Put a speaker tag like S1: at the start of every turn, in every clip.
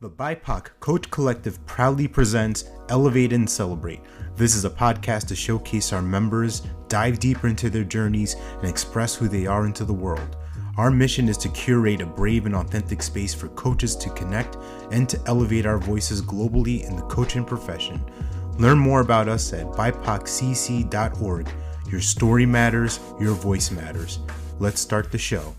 S1: The BIPOC Coach Collective proudly presents Elevate and Celebrate. This is a podcast to showcase our members, dive deeper into their journeys, and express who they are into the world. Our mission is to curate a brave and authentic space for coaches to connect and to elevate our voices globally in the coaching profession. Learn more about us at bipocCC.org. Your story matters, your voice matters. Let's start the show.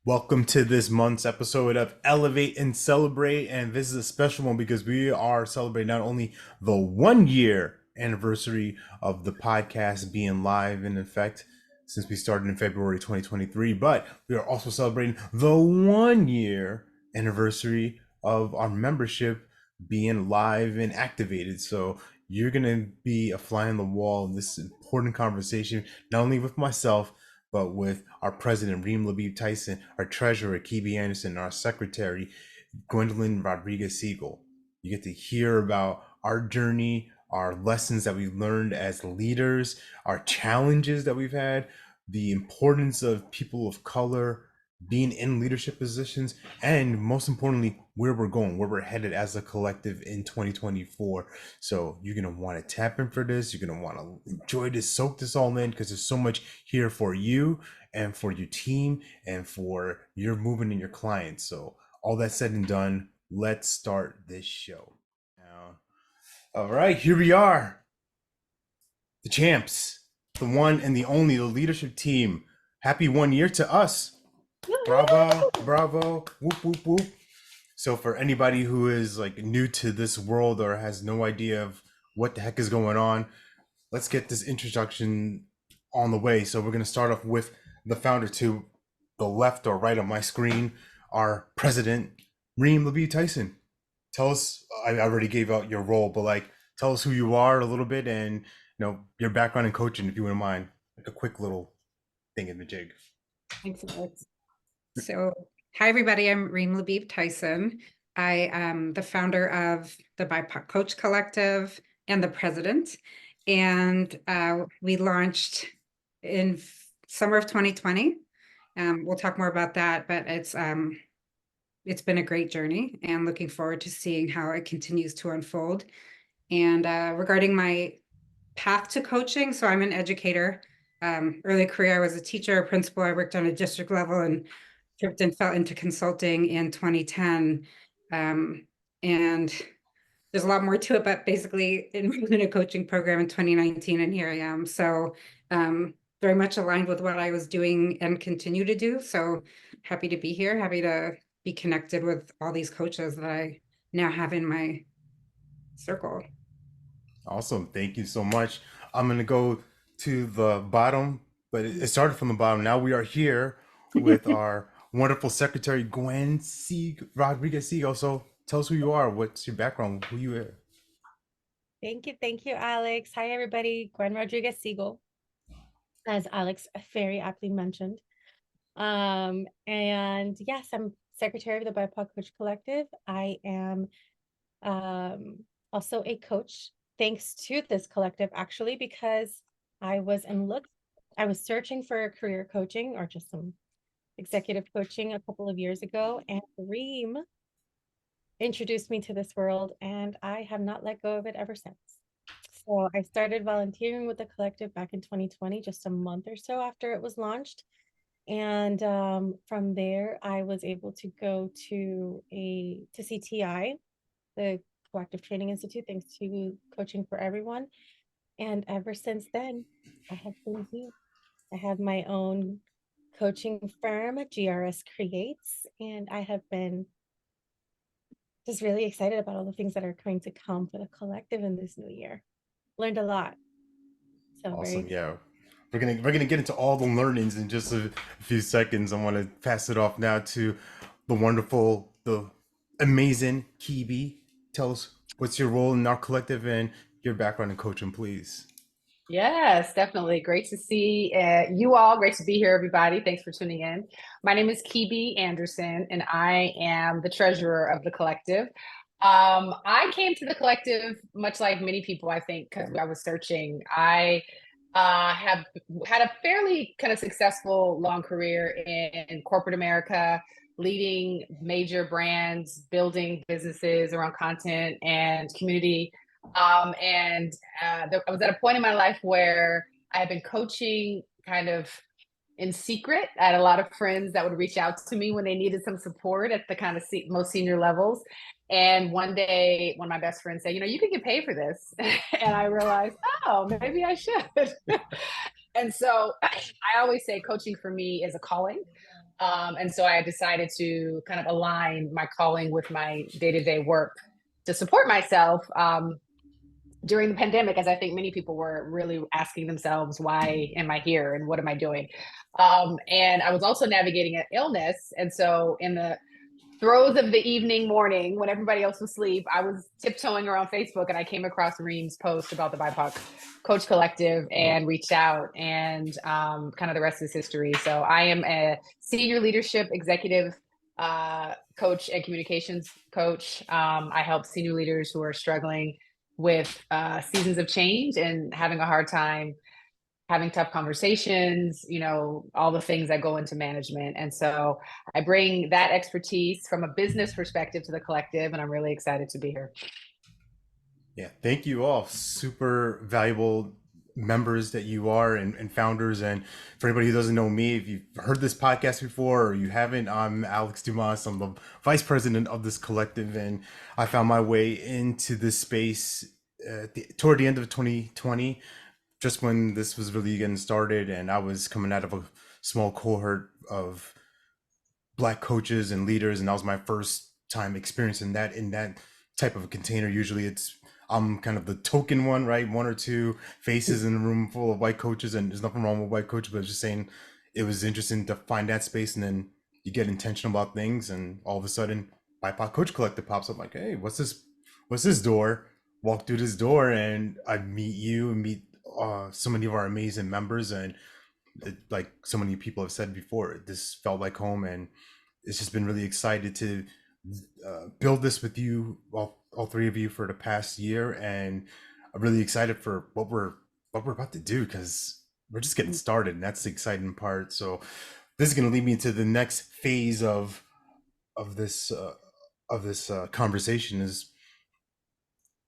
S1: Welcome to this month's episode of Elevate and Celebrate, and this is a special one because we are celebrating not only the 1 year anniversary of the podcast being live in effect since we started in February 2023, but we are also celebrating the 1 year anniversary of our membership being live and activated. So you're going to be a fly on the wall in this important conversation, not only with myself, but with our president, Reem Labib Tyson, our treasurer, Kibi Alex, and our secretary, Gwen Rodriguez Siegel. You get to hear about our journey, our lessons that we've learned as leaders, our challenges that we've had, the importance of people of color being in leadership positions, and most importantly, where we're going, where we're headed as a collective in 2024. So you're going to want to tap in for this. You're going to want to enjoy this, soak this all in, because there's so much here for you and for your team and for your movement and your clients. So all that said and done, let's start this show. Now, all right, here we are. The champs, the one and the only, the leadership team. Happy 1 year to us. Bravo, bravo, whoop, whoop, whoop. So for anybody who is like new to this world or has no idea of what the heck is going on, let's get this introduction on the way. So we're going to start off with the founder to the left or right of my screen, our president, Reem Labib Tyson. Tell us, I already gave out your role, but like, tell us who you are a little bit and, your background in coaching, if you wouldn't mind, like a quick little thing in the jig.
S2: Thanks, Alex. So, hi, everybody. I'm Reem Labib Tyson. I am the founder of the BIPOC Coach Collective and the president. And we launched in summer of 2020. We'll talk more about that, but it's been a great journey and looking forward to seeing how it continues to unfold. And regarding my path to coaching, so I'm an educator. Early career, I was a teacher, a principal. I worked on a district level and tripped and fell into consulting in 2010. And there's a lot more to it, but basically enrolled in a coaching program in 2019, and here I am. So very much aligned with what I was doing and continue to do. So happy to be here, happy to be connected with all these coaches that I now have in my circle.
S1: Awesome. Thank you so much. I'm going to go to the bottom, but it started from the bottom. Now we are here with our wonderful secretary, Gwen Rodriguez Siegel. So tell us who you are. What's your background? Who you are?
S3: Thank you, Alex. Hi, everybody. Gwen Rodriguez Siegel, as Alex very aptly mentioned. And yes, I'm secretary of the BIPOC Coach Collective. I am also a coach, thanks to this collective, actually, because I was searching for career coaching or just some executive coaching a couple of years ago, and Reem introduced me to this world, and I have not let go of it ever since. So I started volunteering with the collective back in 2020, just a month or so after it was launched. And from there, I was able to go to CTI, the Collective Training Institute, thanks to Coaching for Everyone. And ever since then, I have been here. I have my own coaching firm, GRS Creates, and I have been just really excited about all the things that are going to come for the collective in this new year. Learned a lot. So
S1: awesome. Yeah. We're gonna get into all the learnings in just a few seconds. I want to pass it off now to the wonderful, the amazing Kibi. Tell us what's your role in our collective and your background in coaching, please.
S4: Yes, definitely. Great to see you all. Great to be here, everybody. Thanks for tuning in. My name is Kibi Anderson, and I am the treasurer of the collective. I came to the collective much like many people, I think, because I was searching. I have had a fairly kind of successful long career in corporate America, leading major brands, building businesses around content and community. I was at a point in my life where I had been coaching kind of in secret. I had a lot of friends that would reach out to me when they needed some support at the kind of most senior levels. And one day, one of my best friends said, you know, you can get paid for this. And I realized, oh, maybe I should. And so I always say coaching for me is a calling. And so I decided to kind of align my calling with my day-to-day work to support myself during the pandemic, as I think many people were really asking themselves, why am I here and what am I doing? And I was also navigating an illness. And so in the throes of the evening, morning, when everybody else was asleep, I was tiptoeing around Facebook and I came across Reem's post about the BIPOC Coach Collective and reached out, and kind of the rest is history. So I am a senior leadership executive coach and communications coach. I help senior leaders who are struggling with seasons of change and having a hard time having tough conversations, you know, all the things that go into management. And so I bring that expertise from a business perspective to the collective, and I'm really excited to be here.
S1: Yeah, thank you all. Super valuable members that you are, and founders. And for anybody who doesn't know me, if you've heard this podcast before or you haven't, I'm Alex Dumas. I'm the vice president of this collective, and I found my way into this space toward the end of 2020, just when this was really getting started, and I was coming out of a small cohort of Black coaches and leaders, and that was my first time experiencing that in that type of a container. Usually I'm kind of the token one, right? One or two faces in a room full of white coaches, and there's nothing wrong with white coaches, but I was just saying it was interesting to find that space, and then you get intentional about things, and all of a sudden BIPOC Coach Collective pops up, like, hey, what's this door? Walk through this door and I meet you and meet so many of our amazing members, and like so many people have said before, this felt like home, and it's just been really excited to build this with you, all three of you, for the past year, and I'm really excited for what we're about to do, because we're just getting started, and that's the exciting part. So this is going to lead me to the next phase of this conversation. Is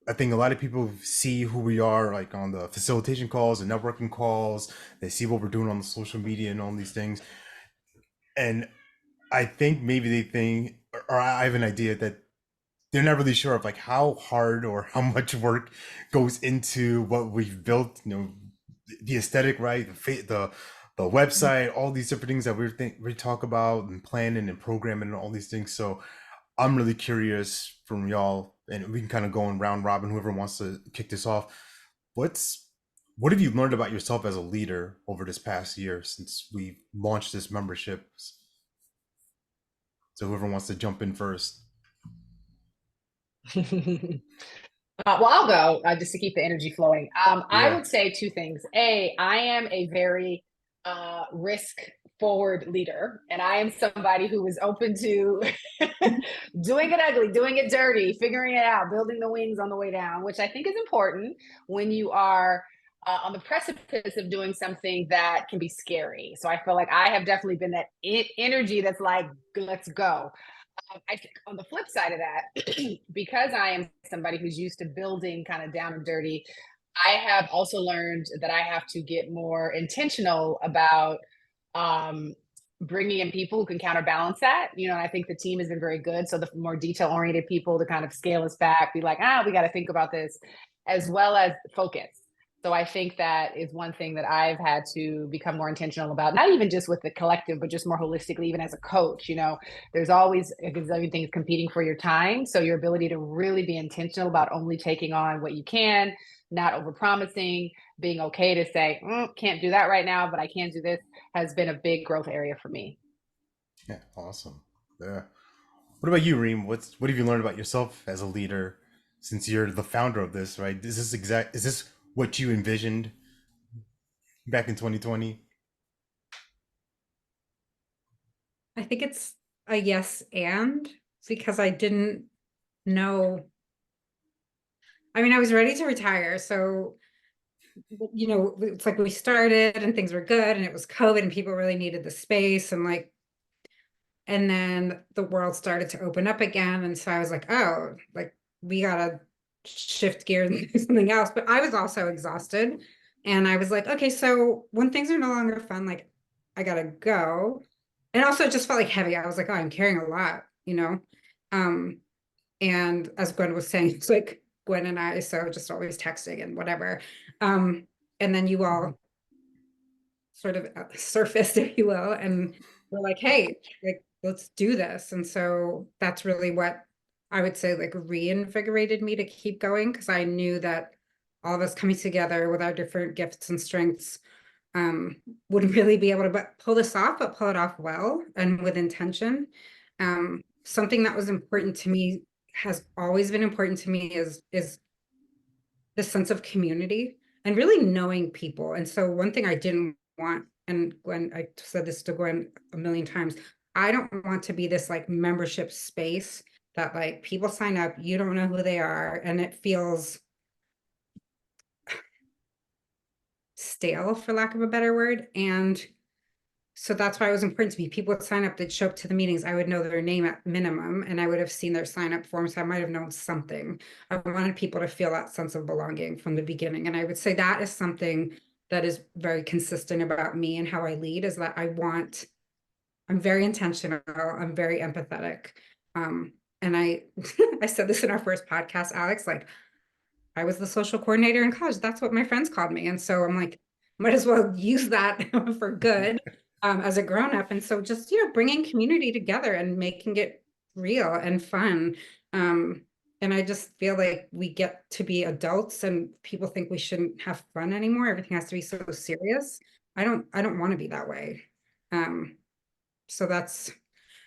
S1: I think a lot of people see who we are, like on the facilitation calls and networking calls. They see what we're doing on the social media and all these things, and I think maybe they think, or I have an idea that they're not really sure of like how hard or how much work goes into what we've built. You know, the aesthetic, right? The website, all these different things that we talk about, and planning and programming and all these things. So I'm really curious from y'all, and we can kind of go in round robin, whoever wants to kick this off. What have you learned about yourself as a leader over this past year since we launched this membership? So whoever wants to jump in first.
S4: Well, I'll go just to keep the energy flowing. I would say two things. I am a very risk forward leader, and I am somebody who is open to doing it ugly, doing it dirty, figuring it out, building the wings on the way down, which I think is important when you are on the precipice of doing something that can be scary. So I feel like I have definitely been that energy that's like, let's go. I think on the flip side of that, because I am somebody who's used to building kind of down and dirty, I have also learned that I have to get more intentional about bringing in people who can counterbalance that. You know, I think the team has been very good. So the more detail oriented people to kind of scale us back, be like, we got to think about this, as well as focus. So I think that is one thing that I've had to become more intentional about, not even just with the collective, but just more holistically, even as a coach. You know, there's always a gazillion things competing for your time. So your ability to really be intentional about only taking on what you can, not overpromising, being okay to say, can't do that right now, but I can do this, has been a big growth area for me.
S1: Yeah, awesome. Yeah. What about you, Reem? What have you learned about yourself as a leader since you're the founder of this, right? Is this what you envisioned back in 2020?
S2: I think it's a yes and, because I didn't know. I mean, I was ready to retire, so you know, it's like we started and things were good and it was COVID and people really needed the space and like, and then the world started to open up again. And so I was like, oh, like we gotta shift gears and do something else. But I was also exhausted. And I was like, okay, so when things are no longer fun, like I gotta go. And also it just felt like heavy. I was like, oh, I'm carrying a lot, you know? Um, and as Gwen was saying, it's like Gwen and I, so just always texting and whatever. And then you all sort of surfaced, if you will, and we're like, hey, like, let's do this. And so that's really what I would say, like, reinvigorated me to keep going, because I knew that all of us coming together with our different gifts and strengths wouldn't really be able to pull this off, but pull it off well and with intention. Something that was important to me, has always been important to me, is the sense of community and really knowing people. And so one thing I didn't want, and Gwen, I said this to Gwen a million times, I don't want to be this like membership space that like people sign up, you don't know who they are, and it feels stale, for lack of a better word. And so that's why it was important to me. People would sign up, they'd show up to the meetings, I would know their name at minimum, and I would have seen their sign up form, so I might have known something. I wanted people to feel that sense of belonging from the beginning. And I would say that is something that is very consistent about me and how I lead, is that I'm very intentional, I'm very empathetic. And I I said this in our first podcast, Alex, like I was the social coordinator in college. That's what my friends called me. And so I'm like, might as well use that for good as a grown up. And so just, you know, bringing community together and making it real and fun. And I just feel like we get to be adults and people think we shouldn't have fun anymore. Everything has to be so serious. I don't want to be that way. So that's,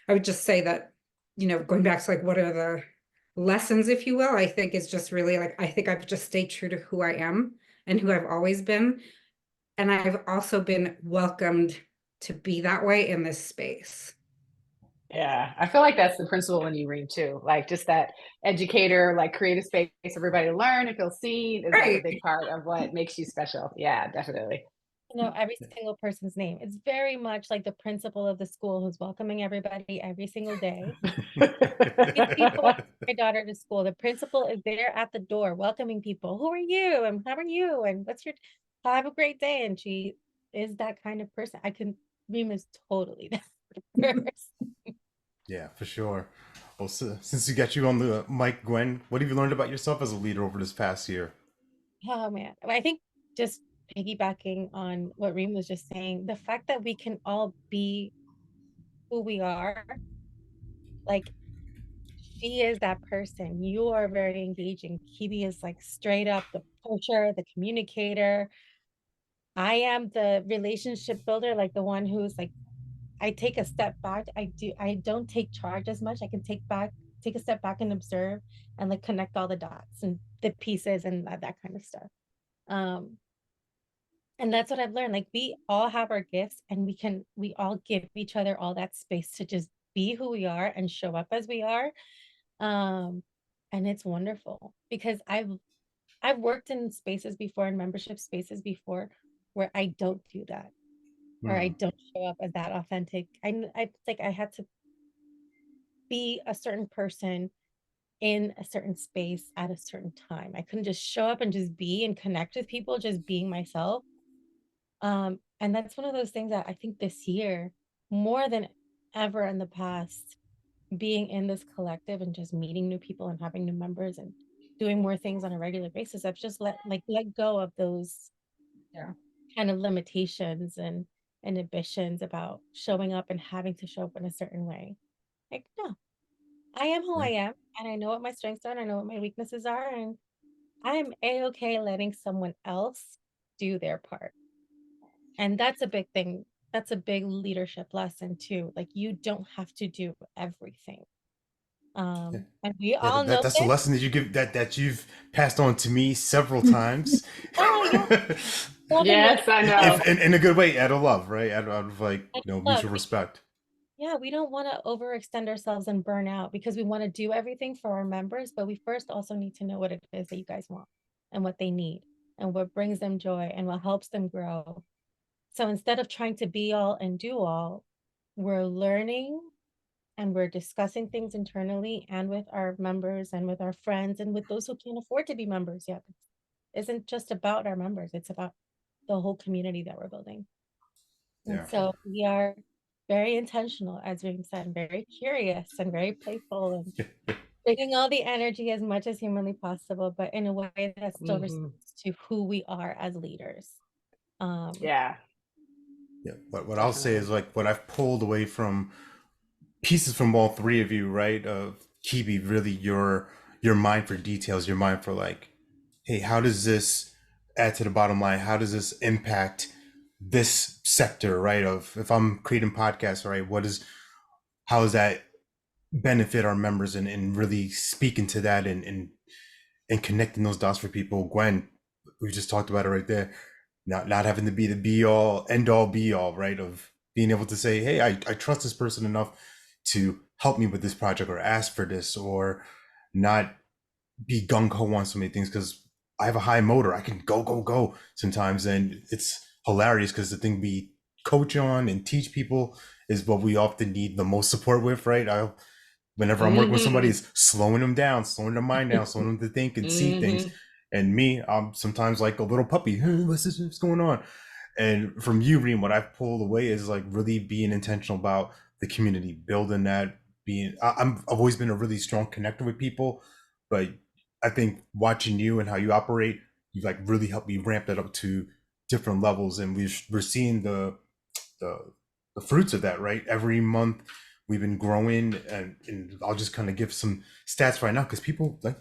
S2: I would just say that, you know, going back to like, what are the lessons, if you will, I think is just really like, I think I've just stayed true to who I am and who I've always been. And I've also been welcomed to be that way in this space.
S4: Yeah, I feel like that's the principle in you, Reem, too. Like just that educator, like create a space for everybody to learn and feel seen is like a
S2: Right.
S4: big part of what makes you special. Yeah, definitely.
S3: You know, every single person's name. It's very much like the principal of the school who's welcoming everybody every single day. These people walk my daughter to school. The principal is there at the door welcoming people. Who are you? And how are you? And what's your have a great day? And she is that kind of person. Reem is totally that person.
S1: Yeah, for sure. Well, since we got you on the mic, Gwen, what have you learned about yourself as a leader over this past year?
S3: Oh man. I think just piggybacking on what Reem was just saying, the fact that we can all be who we are, like she is that person. You are very engaging. Kibi is like straight up the pusher, the communicator. I am the relationship builder, like the one who's like, I take a step back. I don't take charge as much. I can take a step back and observe and like connect all the dots and the pieces and that kind of stuff. Um, and that's what I've learned. Like we all have our gifts and we all give each other all that space to just be who we are and show up as we are. Um, and it's wonderful because I've worked in spaces before, in membership spaces before, where I don't do that, or I don't show up as that authentic. I like I had to be a certain person in a certain space at a certain time. I couldn't just show up and just be and connect with people, just being myself. And that's one of those things that I think this year, more than ever in the past, being in this collective and just meeting new people and having new members and doing more things on a regular basis, I've just let go of those
S2: Yeah.
S3: kind of limitations and inhibitions about showing up and having to show up in a certain way. Like, no, I am who I am, and I know what my strengths are, and I know what my weaknesses are, and I am a-okay letting someone else do their part. And that's a big thing. That's a big leadership lesson too. Like you don't have to do everything. And we
S1: Yeah,
S3: all know
S1: that's a
S3: this.
S1: lesson that you give that you've passed on to me several times.
S3: Oh, yeah. Well,
S4: Yes, I know.
S1: In a good way, out of love, right? Out of like, you know,
S3: love.
S1: mutual respect.
S3: Yeah, we don't want to overextend ourselves and burn out because we want to do everything for our members, but we first also need to know what it is that you guys want and what they need. and what brings them joy and what helps them grow. So instead of trying to be all and do all, we're learning and we're discussing things internally and with our members and with our friends and with those who can't afford to be members yet. It isn't just about our members, it's about the whole community that we're building.
S1: Yeah.
S3: And so we are very intentional, as Reem said, and very curious and very playful and bringing all the energy as much as humanly possible, but in a way that still responds to who we are as leaders.
S4: Yeah.
S1: Yeah. What I'll say is like what I've pulled away from pieces from all three of you, right? Of Kibi, really your mind for details, your mind for like, hey, how does this add to the bottom line? How does this impact this sector, right? Of if I'm creating podcasts, right? How does that benefit our members and really speaking to that and connecting those dots for people? Gwen, we just talked about it right there. Not having to be the be all, end all, be all, right? Of being able to say, hey, I trust this person enough to help me with this project or ask for this, or not be gung-ho on so many things because I have a high motor. I can go sometimes. And it's hilarious because the thing we coach on and teach people is what we often need the most support with, right? Whenever I'm working with somebody, it's slowing them down, slowing their mind down, slowing them to think and see things. And me, I'm sometimes like a little puppy. Hey, what's going on? And from you, Reem, what I've pulled away is like really being intentional about the community, building that. I've always been a really strong connector with people, but I think watching you and how you operate, you like really helped me ramp that up to different levels, and we're seeing the fruits of that, right? Every month we've been growing, and I'll just kind of give some stats right now because people like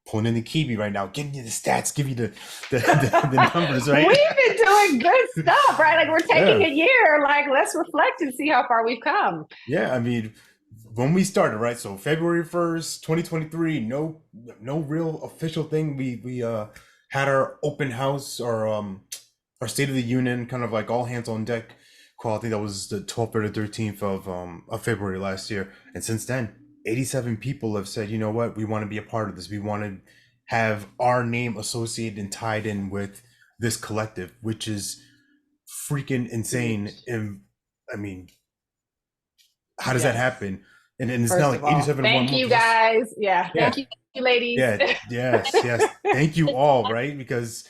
S1: pulling in the Kibi right now, giving you the stats, give you the numbers, right?
S4: We've been doing good stuff, right? Like we're taking a year, like let's reflect and see how far we've come.
S1: Yeah, I mean, when we started, right? So February 1st, 2023, no real official thing. We had our open house, our State of the Union, kind of like all hands on deck call. I think that was the 12th or the 13th of February last year. And since then, 87 people have said, you know what, we want to be a part of this. We want to have our name associated and tied in with this collective, which is freaking insane. And I mean, how does that happen? And it's
S4: First
S1: not like 87 in one month.
S4: Thank you guys. Yeah. Thank you, ladies.
S1: Yeah. Yes. Thank you all, right? Because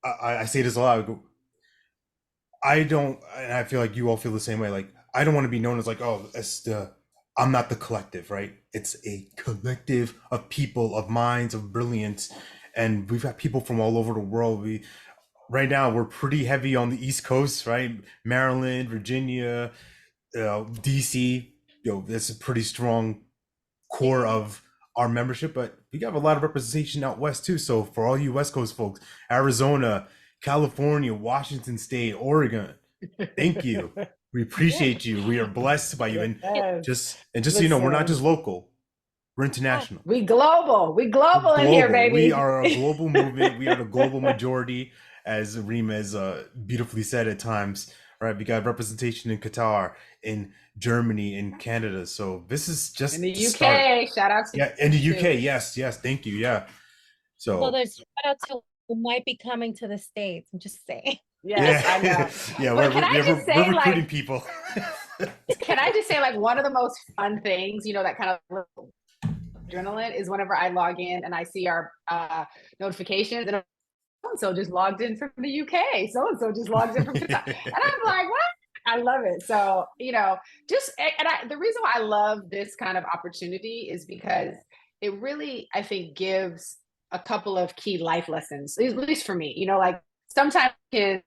S1: I say this a lot. I don't, and I feel like you all feel the same way. Like, I don't want to be known as like, oh, I'm not the collective, right? It's a collective of people, of minds, of brilliance. And we've got people from all over the world. Right now, we're pretty heavy on the East Coast, right? Maryland, Virginia, DC, that's a pretty strong core of our membership, but we got a lot of representation out west too. So for all you West Coast folks, Arizona, California, Washington State, Oregon, thank you. We appreciate you. We are blessed by you. And just so you know, we're not just local, we're international.
S4: We global in here, baby.
S1: We are a global movement. We are the global majority, as Reem has beautifully said at times. Right, we got representation in Qatar, in Germany, in Canada. So this is just
S4: in the UK. Shout out to
S1: in the UK. Yes, thank you. Yeah.
S3: So there's shout out to who might be coming to the States. I'm just saying.
S4: Yes, I know.
S1: Yeah, we're recruiting people.
S4: Can I just say, like, one of the most fun things, that kind of adrenaline is whenever I log in and I see our notifications and so-and-so just logged in from the UK. So-and-so just logged in from Qatar. And I'm like, what? I love it. So, the reason why I love this kind of opportunity is because it really, I think, gives a couple of key life lessons, at least for me, like sometimes kids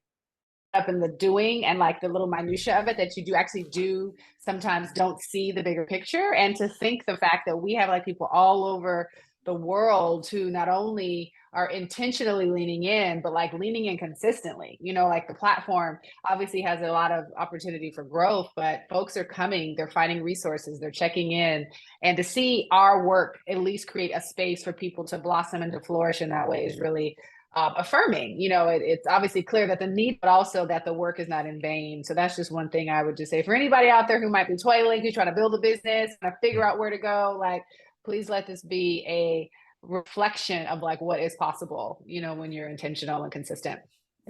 S4: up in the doing and like the little minutia of it that you do sometimes don't see the bigger picture. And to think the fact that we have like people all over the world who not only are intentionally leaning in, but like leaning in consistently, like the platform obviously has a lot of opportunity for growth, but folks are coming, they're finding resources, they're checking in, and to see our work at least create a space for people to blossom and to flourish in that way is really affirming. It's obviously clear that the need, but also that the work is not in vain. So that's just one thing I would just say for anybody out there who might be toiling, who's trying to build a business and figure out where to go, like, please let this be a reflection of like what is possible, you know, when you're intentional and consistent.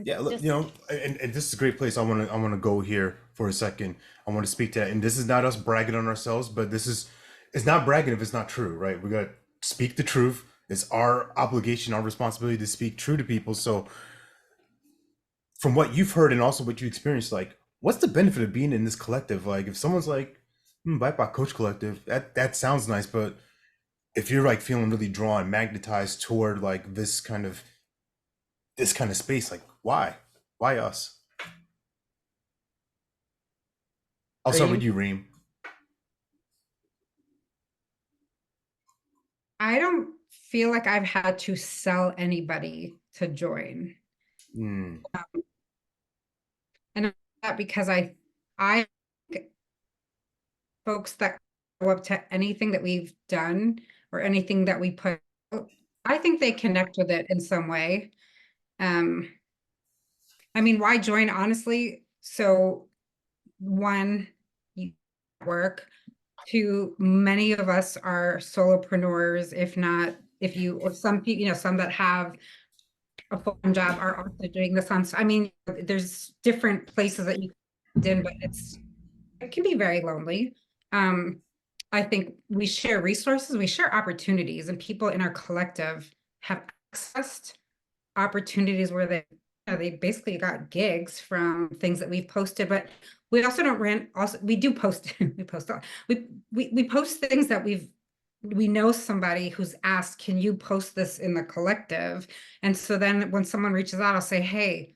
S1: Yeah, look, you know, and this is a great place. I want to go here for a second. I want to speak to that. And this is not us bragging on ourselves, but it's not bragging if it's not true, right? We got to speak the truth. It's our obligation, our responsibility to speak true to people. So from what you've heard and also what you experienced, like, what's the benefit of being in this collective? Like, if someone's like, BIPOC Coach Collective, that sounds nice, but if you're like feeling really drawn, magnetized toward like this kind of space, like, why us? I'll start with you, Reem.
S2: I don't feel like I've had to sell anybody to join. And that because I folks that go up to anything that we've done or anything that we put, I think they connect with it in some way. I mean, why join, honestly? So one, you work. Two, many of us are solopreneurs, if not, or some people, you know, some that have a full-time job are also doing this on, I mean, there's different places that you can, but it can be very lonely. I think we share resources, we share opportunities, and people in our collective have accessed opportunities where they basically got gigs from things that we've posted, but we also don't rent. Also, we do post. We post things that we know somebody who's asked, can you post this in the collective? And so then when someone reaches out, I'll say, hey,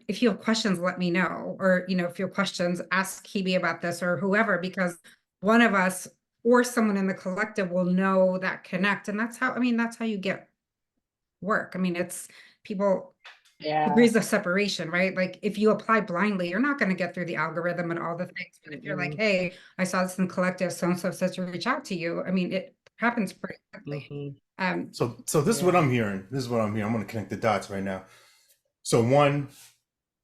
S2: if you have questions, let me know. Or, you know, if you have questions, ask Kibi about this or whoever, because one of us or someone in the collective will know that connect. And that's how you get work. I mean, it's people, degrees of separation, right? Like if you apply blindly, you're not going to get through the algorithm and all the things. But if you're like, hey, I saw this in collective, so-and-so says to reach out to you. I mean, it happens pretty quickly.
S1: So this is what I'm hearing. I'm going to connect the dots right now. So one,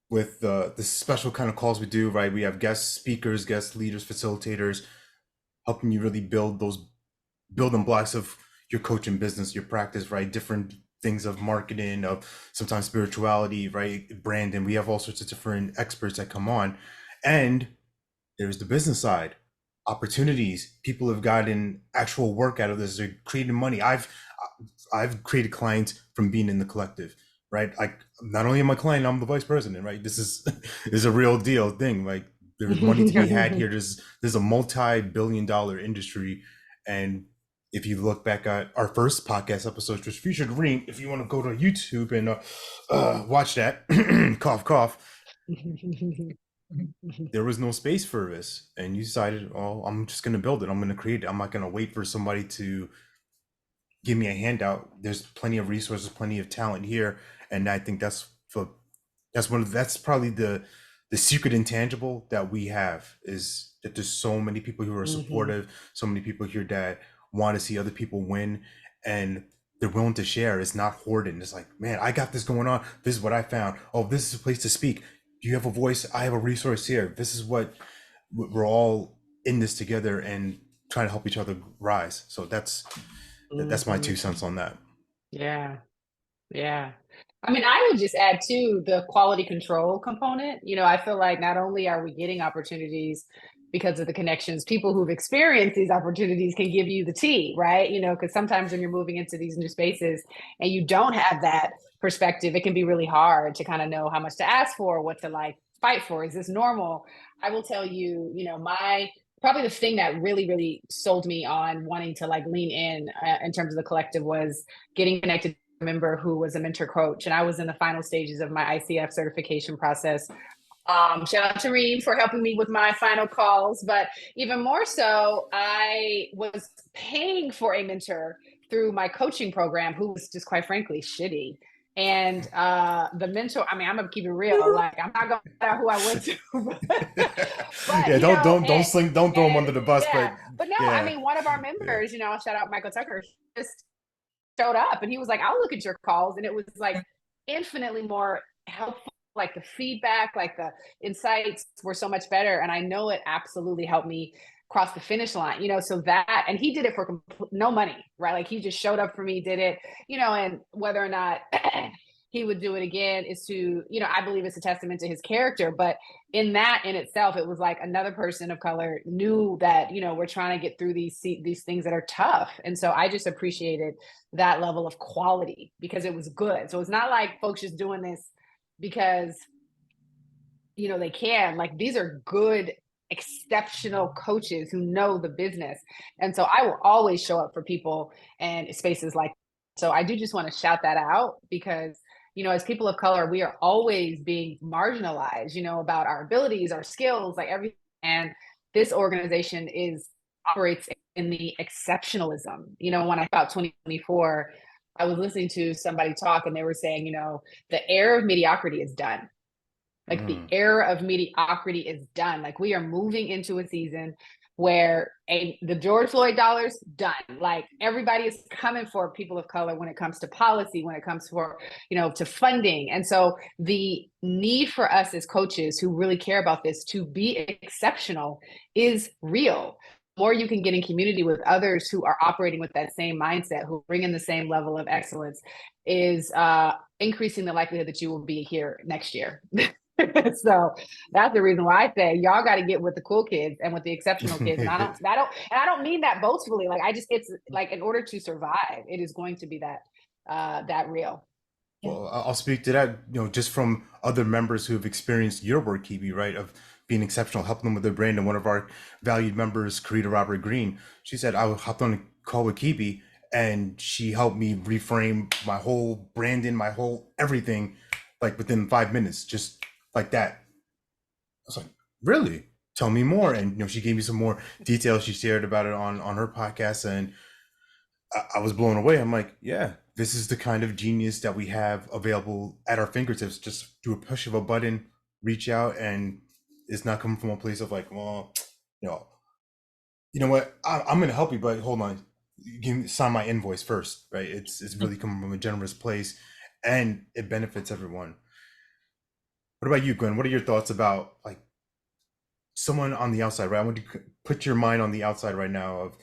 S1: with the special kind of calls we do, right? We have guest speakers, guest leaders, facilitators, helping you really build those building blocks of your coaching business, your practice, right? Different things of marketing, of sometimes spirituality, right? Branding. We have all sorts of different experts that come on. And there's the business side, opportunities. People have gotten actual work out of this. They're creating money. I've created clients from being in the collective, right? Like, not only am I a client, I'm the vice president, right? This is a real deal thing. Like, there's money to be had here. There's a multi-billion-dollar industry. And if you look back at our first podcast episode, which featured Reem, if you want to go to YouTube and watch that, cough, cough, there was no space for this. And you decided, oh, I'm just going to build it. I'm going to create it. I'm not going to wait for somebody to give me a handout. There's plenty of resources, plenty of talent here. And I think that's probably the secret intangible that we have, is that there's so many people who are supportive, so many people here that want to see other people win, and they're willing to share. It's not hoarding. It's like, man, I got this going on. This is what I found. Oh, this is a place to speak. Do you have a voice? I have a resource here. This is what we're all in this together and trying to help each other rise. So that's my 2 cents on that.
S4: Yeah. I mean, I would just add too the quality control component. You know, I feel like not only are we getting opportunities because of the connections, people who've experienced these opportunities can give you the tea, right? You know, because sometimes when you're moving into these new spaces and you don't have that perspective, it can be really hard to kind of know how much to ask for, what to like fight for. Is this normal? I will tell you, you know, probably the thing that really, really sold me on wanting to like lean in terms of the collective was getting connected to a member who was a mentor coach. And I was in the final stages of my ICF certification process. Shout out to Reem for helping me with my final calls. But even more so, I was paying for a mentor through my coaching program who was just quite frankly shitty. And the mentor, I mean, I'm gonna keep it real. Like, I'm not gonna tell who I went to. But,
S1: yeah, don't throw him under the bus.
S4: But no, I mean, one of our members, you know, shout out Michael Tucker, just showed up and he was like, I'll look at your calls. And it was like infinitely more helpful. Like the feedback, like the insights were so much better. And I know it absolutely helped me cross the finish line, you know, so that, and he did it for no money, right? Like he just showed up for me, did it, you know, and whether or not he would do it again is to, you know, I believe it's a testament to his character. But in that in itself, it was like another person of color knew that, you know, we're trying to get through these things that are tough. And so I just appreciated that level of quality because it was good. So it's not like folks just doing this because, you know, they can. Like these are good, exceptional coaches who know the business. And so I will always show up for people and spaces like that. So I do just want to shout that out because, you know, as people of color, we are always being marginalized, you know, about our abilities, our skills, like everything. And this organization operates in the exceptionalism. You know, when I thought 2024, I was listening to somebody talk and they were saying, you know, the era of mediocrity is done. Like the era of mediocrity is done. Like we are moving into a season where the George Floyd dollars done. Like everybody is coming for people of color when it comes to policy, when it comes for, you know, to funding. And so the need for us as coaches who really care about this to be exceptional is real. The more you can get in community with others who are operating with that same mindset, who bring in the same level of excellence, is increasing the likelihood that you will be here next year. So that's the reason why I say y'all got to get with the cool kids and with the exceptional kids. And I don't mean that boastfully. Like it's like in order to survive, it is going to be that real.
S1: Well, I'll speak to that, you know, just from other members who have experienced your work, Kibi, right, of being exceptional, helping them with their brand. And one of our valued members, Karita Robert Green, she said, I hopped on a call with Kibi and she helped me reframe my whole branding, my whole everything, like within 5 minutes, just like that. I was like, really? Tell me more. And, you know, she gave me some more details. She shared about it on her podcast, and I was blown away. I'm like, yeah, this is the kind of genius that we have available at our fingertips. Just do a push of a button, reach out, and it's not coming from a place of like, well, you know what, I'm going to help you, but hold on, sign my invoice first, right? It's really coming from a generous place, and it benefits everyone. What about you, Gwen? What are your thoughts about like someone on the outside, right? I want to put your mind on the outside right now of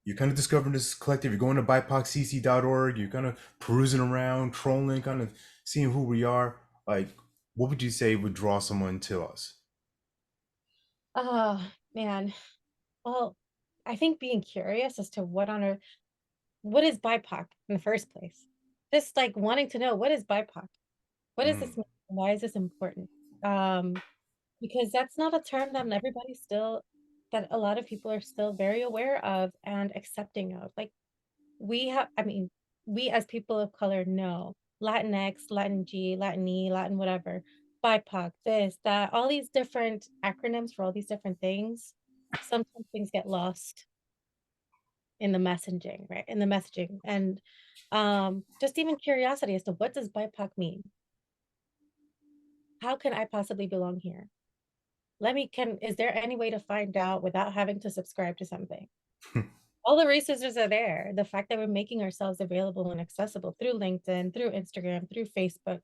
S1: you're kind of discovering this collective, you're going to BIPOCCC.org, you're kind of perusing around, trolling, kind of seeing who we are. Like, what would you say would draw someone to us?
S3: Oh, man. Well, I think being curious as to what is BIPOC in the first place? Just like wanting to know, what is BIPOC? What does this mean? Why is this important? Because that's not a term that a lot of people are still very aware of and accepting of. Like we as people of color know Latinx, Latin G, Latin E, Latin whatever, BIPOC, this, that, all these different acronyms for all these different things. Sometimes things get lost in the messaging, right? In the messaging. And just even curiosity as to what does BIPOC mean? How can I possibly belong here? Is there any way to find out without having to subscribe to something? All the resources are there. The fact that we're making ourselves available and accessible through LinkedIn, through Instagram, through Facebook,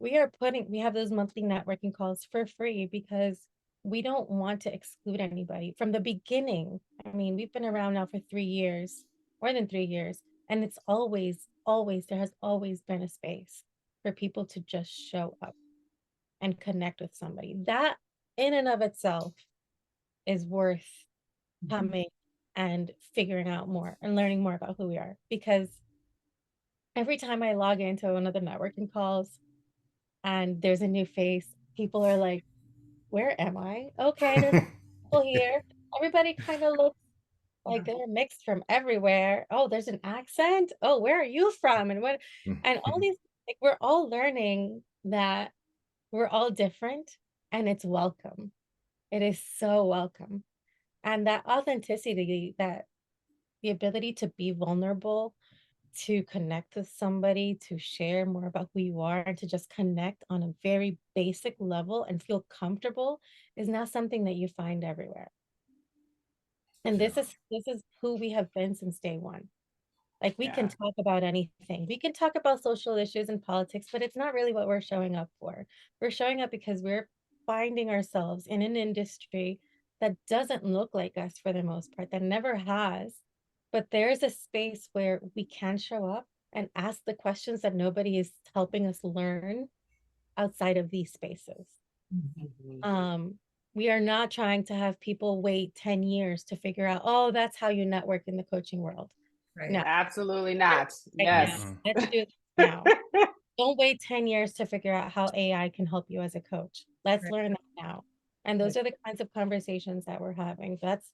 S3: we have those monthly networking calls for free because we don't want to exclude anybody from the beginning. I mean, we've been around now for 3 years, more than 3 years, and it's there has always been a space for people to just show up and connect with somebody. That in and of itself is worth coming and figuring out more and learning more about who we are. Because every time I log into one of the networking calls and there's a new face, people are like, where am I? Okay, there's people here. Everybody kind of looks like they're mixed from everywhere. Oh, there's an accent. Oh, where are you from? And all these, like, we're all learning that we're all different and it's welcome. It is so welcome. And that authenticity, that the ability to be vulnerable, to connect with somebody, to share more about who you are, and to just connect on a very basic level and feel comfortable is not something that you find everywhere. And this is who we have been since day one. Like we can talk about anything. We can talk about social issues and politics, but it's not really what we're showing up for. We're showing up because we're finding ourselves in an industry that doesn't look like us for the most part, that never has. But there's a space where we can show up and ask the questions that nobody is helping us learn outside of these spaces. We are not trying to have people wait 10 years to figure out, oh, that's how you network in the coaching world.
S2: Right.
S3: No.
S4: Absolutely not.
S3: Like,
S4: Yes.
S3: let's do this now. Don't wait 10 years to figure out how AI can help you as a coach. Let's learn that now. And those are the kinds of conversations that we're having. That's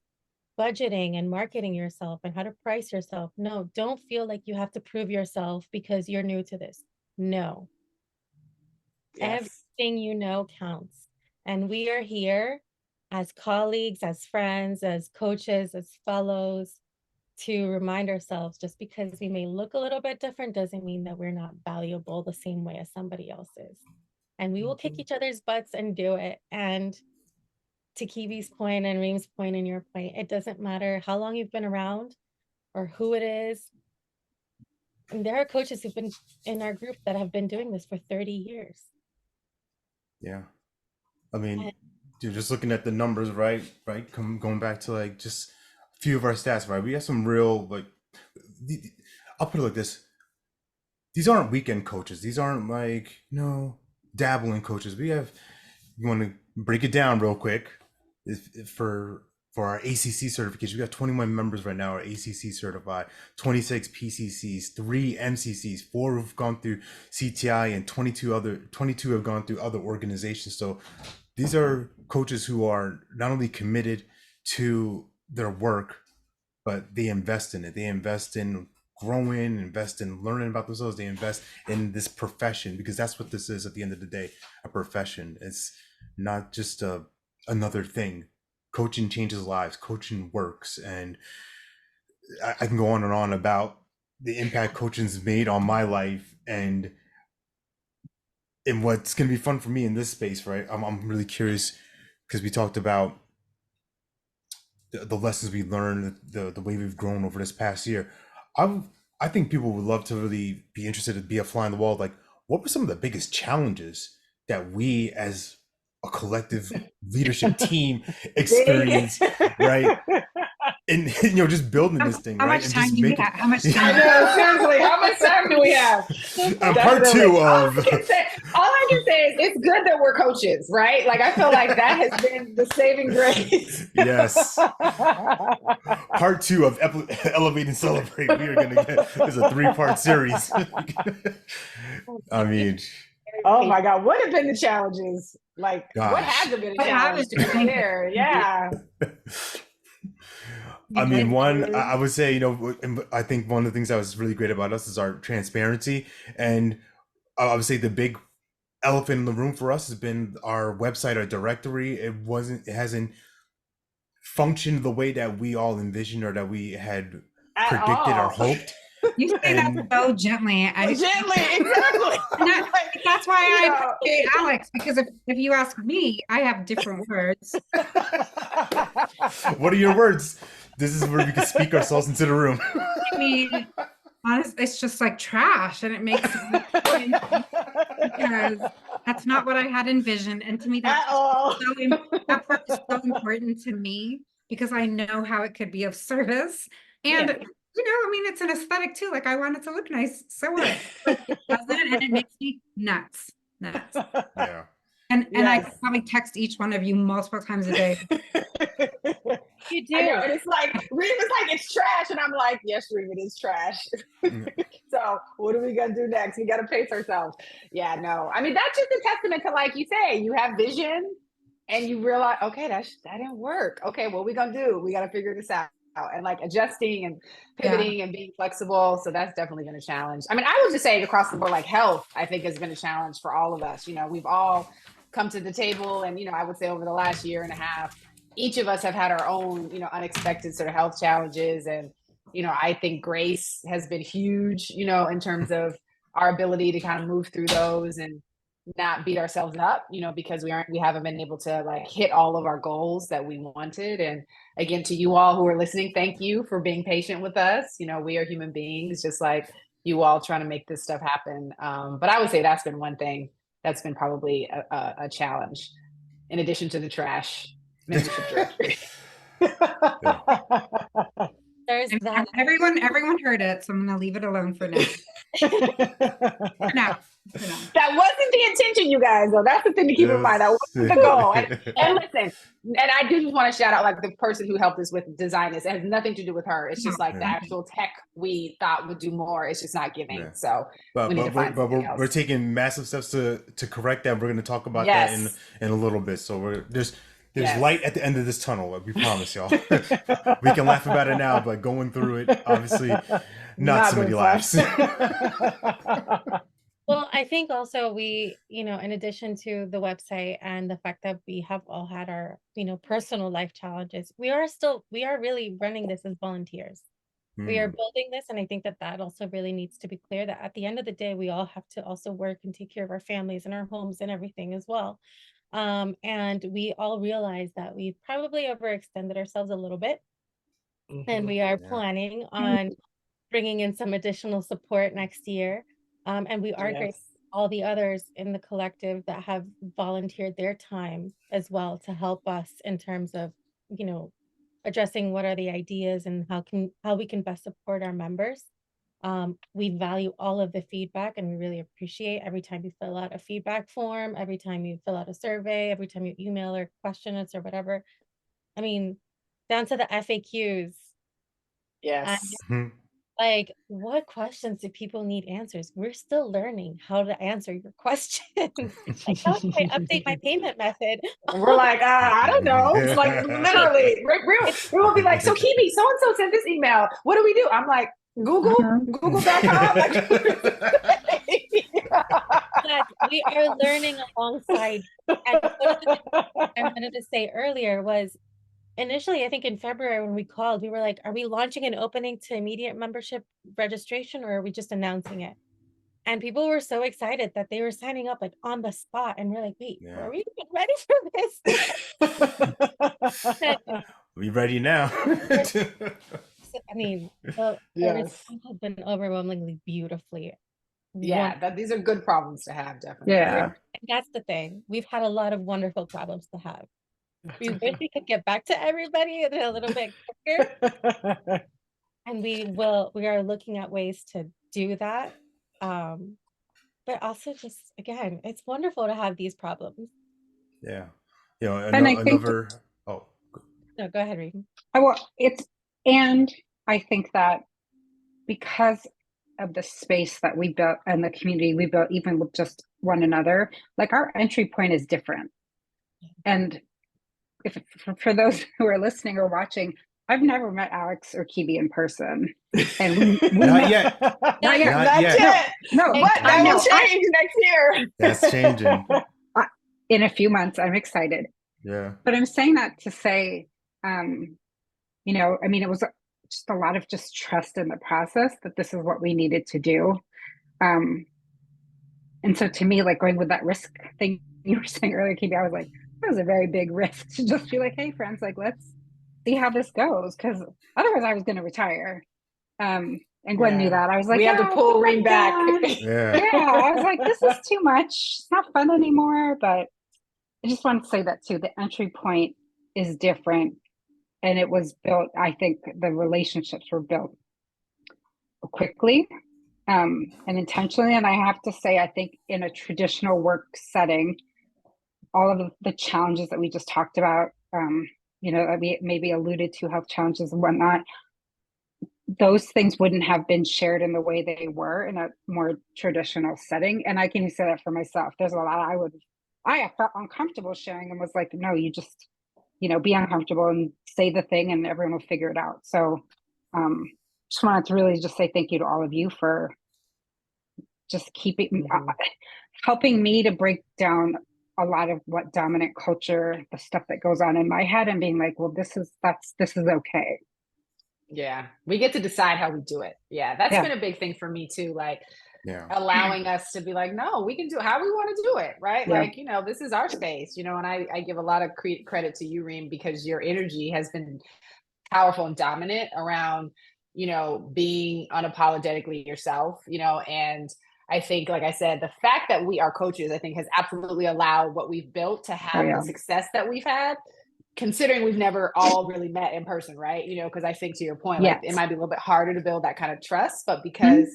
S3: budgeting and marketing yourself and how to price yourself. No, don't feel like you have to prove yourself because you're new to this. No.
S4: Yes.
S3: Everything you know counts. And we are here as colleagues, as friends, as coaches, as fellows, to remind ourselves just because we may look a little bit different doesn't mean that we're not valuable the same way as somebody else is. And we will kick each other's butts and do it. And to Kibi's point and Reem's point and your point, it doesn't matter how long you've been around or who it is. And there are coaches who've been in our group that have been doing this for 30 years.
S1: Yeah. I mean, dude, just looking at the numbers, right? Going back to like just a few of our stats, right? We have some real, like, I'll put it like this. These aren't weekend coaches. These aren't like, dabbling coaches. We have, you want to break it down real quick, for our ACC certification. We got 21 members right now are ACC certified, 26 PCCs, 3 MCCs, 4 have gone through CTI, and 22 have gone through other organizations. So these are coaches who are not only committed to their work, but they invest in it. They invest in growing, invest in learning about themselves. They invest in this profession, because that's what this is at the end of the day, a profession. It's not just another thing. Coaching changes lives. Coaching works. And I can go on and on about the impact coaching's made on my life, and what's going to be fun for me in this space, right? I'm really curious, because we talked about the lessons we learned, the way we've grown over this past year. I think people would love to really be interested to be a fly on the wall. Like, what were some of the biggest challenges that we as a collective leadership team experienced, right? And just building this thing,
S2: How
S1: right?
S2: much
S1: And
S2: time
S1: just
S2: do you
S1: making
S2: have? How much
S4: I
S2: time?
S4: know, seriously, how much time do we have?
S1: part two of
S4: All I can say is it's good that we're coaches, right? Like, I feel like that has been the saving grace.
S1: yes, part 2 of Elevate and Celebrate. We are going to get, there's a 3-part series. I mean,
S4: Oh my God, what have been the challenges? Like, what
S1: Gosh.
S4: has been the
S2: What
S4: challenge to
S2: has
S4: be there? Yeah.
S1: I mean, one, I would say, I think one of the things that was really great about us is our transparency. And I would say the big elephant in the room for us has been our website, our directory. It hasn't functioned the way that we all envisioned or that we had
S4: At
S1: predicted
S4: all.
S1: or hoped.
S2: You say that so gently.
S4: Gently, exactly.
S2: That's why
S4: You
S2: I
S4: know.
S2: appreciate Alex, because if you ask me, I have different words.
S1: What are your words? This is where we can speak ourselves into the room.
S2: I mean, honestly, it's just like trash, and it makes me because that's not what I had envisioned. And to me, that's
S4: At all.
S2: that part is so important to me, because I know how it could be of service. And I mean, it's an aesthetic too. Like, I want it to look nice. So what? But it doesn't, and it makes me nuts.
S1: Yeah.
S2: And I could probably text each one of you multiple times a day.
S3: You do.
S4: I know, and it's like, Reem is like, it's trash. And I'm like, yes, Reem, it is trash. So what are we going to do next? We got to pace ourselves. Yeah, no. I mean, that's just a testament to, like you say, you have vision and you realize, okay, that didn't work. Okay, what are we going to do? We got to figure this out. And like adjusting and pivoting and being flexible. So that's definitely been a challenge. I mean, I would just say across the board, like health, I think has been a challenge for all of us. We've all come to the table, and, I would say over the last year and a half, each of us have had our own, unexpected sort of health challenges. And, I think grace has been huge, in terms of our ability to kind of move through those and not beat ourselves up, because we haven't been able to like hit all of our goals that we wanted. And again, to you all who are listening, thank you for being patient with us. We are human beings, just like you all trying to make this stuff happen. But I would say that's been one thing that's been probably a challenge, in addition to the trash membership directory.
S3: There's that.
S2: Everyone heard it, so I'm gonna leave it alone for now. For now.
S4: That wasn't the intention, you guys, though. That's the thing to keep in mind. That wasn't the goal. And listen, and I do just want to shout out like the person who helped us with design this. It has nothing to do with her. It's just like the actual tech we thought would do more. It's just not giving.
S1: Yeah.
S4: So
S1: but
S4: we need to find something else.
S1: we're taking massive steps to correct that. We're going to talk about that in a little bit. So there's light at the end of this tunnel. We promise y'all. We can laugh about it now, but going through it, obviously, not so many laughs.
S3: Well, I think also we, in addition to the website and the fact that we have all had our, personal life challenges, we are really running this as volunteers. We are building this. And I think that also really needs to be clear that at the end of the day, we all have to also work and take care of our families and our homes and everything as well. And we all realize that we probably overextended ourselves a little bit. And we are planning on bringing in some additional support next year. And we are grateful for all the others in the collective that have volunteered their time as well to help us in terms of, addressing what are the ideas and how we can best support our members. We value all of the feedback, and we really appreciate every time you fill out a feedback form, every time you fill out a survey, every time you email or question us or whatever. I mean, down to the FAQs.
S4: Yes.
S3: Like, what questions do people need answers? We're still learning how to answer your questions. Like, how do I update my payment method?
S4: We're like, I don't know. It's like literally, we will be like, so Kibi, so-and-so sent this email. What do we do? I'm like, Google.com.
S3: We are learning alongside. And one of the things I wanted to say earlier was, initially, I think in February when we called, we were like, are we launching an opening to immediate membership registration, or are we just announcing it? And people were so excited that they were signing up like on the spot. And we're like, wait, are we even ready for this?
S1: We ready now.
S3: I mean, the response has been overwhelmingly beautifully.
S4: These are good problems to have, definitely.
S2: Yeah.
S3: And that's the thing. We've had a lot of wonderful problems to have. We wish we could get back to everybody a little bit quicker. And we are looking at ways to do that. But also just, again, it's wonderful to have these problems.
S1: Yeah.
S2: And I think
S3: no, go ahead, Reem.
S2: And I think that because of the space that we built and the community we built, even with just one another, like our entry point is different. And for those who are listening or watching, I've never met Alex or Kibi in person. And we
S1: not yet.
S4: Not yet.
S2: No,
S4: but that will change next year.
S1: That's changing.
S2: In a few months, I'm excited.
S1: Yeah.
S2: But I'm saying that to say, it was just a lot of just trust in the process that this is what we needed to do. And so to me, like going with that risk thing you were saying earlier, Kibi, I was like, that was a very big risk to just be like, hey, friends, like, let's see how this goes. Because otherwise I was going to retire. And Gwen knew that. I was like,
S4: we have to pull Reem back.
S2: I was like, this is too much. It's not fun anymore. But I just want to say that too. The entry point is different. And it was built, I think the relationships were built quickly and intentionally. And I have to say, I think in a traditional work setting, all of the challenges that we just talked about, that we maybe alluded to, health challenges and whatnot, those things wouldn't have been shared in the way they were in a more traditional setting. And I can say that for myself. There's a lot I felt uncomfortable sharing and was like, no, you just, be uncomfortable and say the thing and everyone will figure it out. So just wanted to really just say thank you to all of you for just helping me to break down a lot of what dominant culture, the stuff that goes on in my head, and being like, well, this is okay.
S4: Yeah, we get to decide how we do it. Yeah, that's been a big thing for me too. Like allowing us to be like, no, we can do how we want to do it, right? Yeah. Like, this is our space, and I give a lot of credit to you, Reem, because your energy has been powerful and dominant around, being unapologetically yourself, and I think, like I said, the fact that we are coaches, I think has absolutely allowed what we've built to have the success that we've had, considering we've never all really met in person, right? You know, because I think to your point, like
S2: Yes.
S4: it might be a little bit harder to build that kind of trust, but because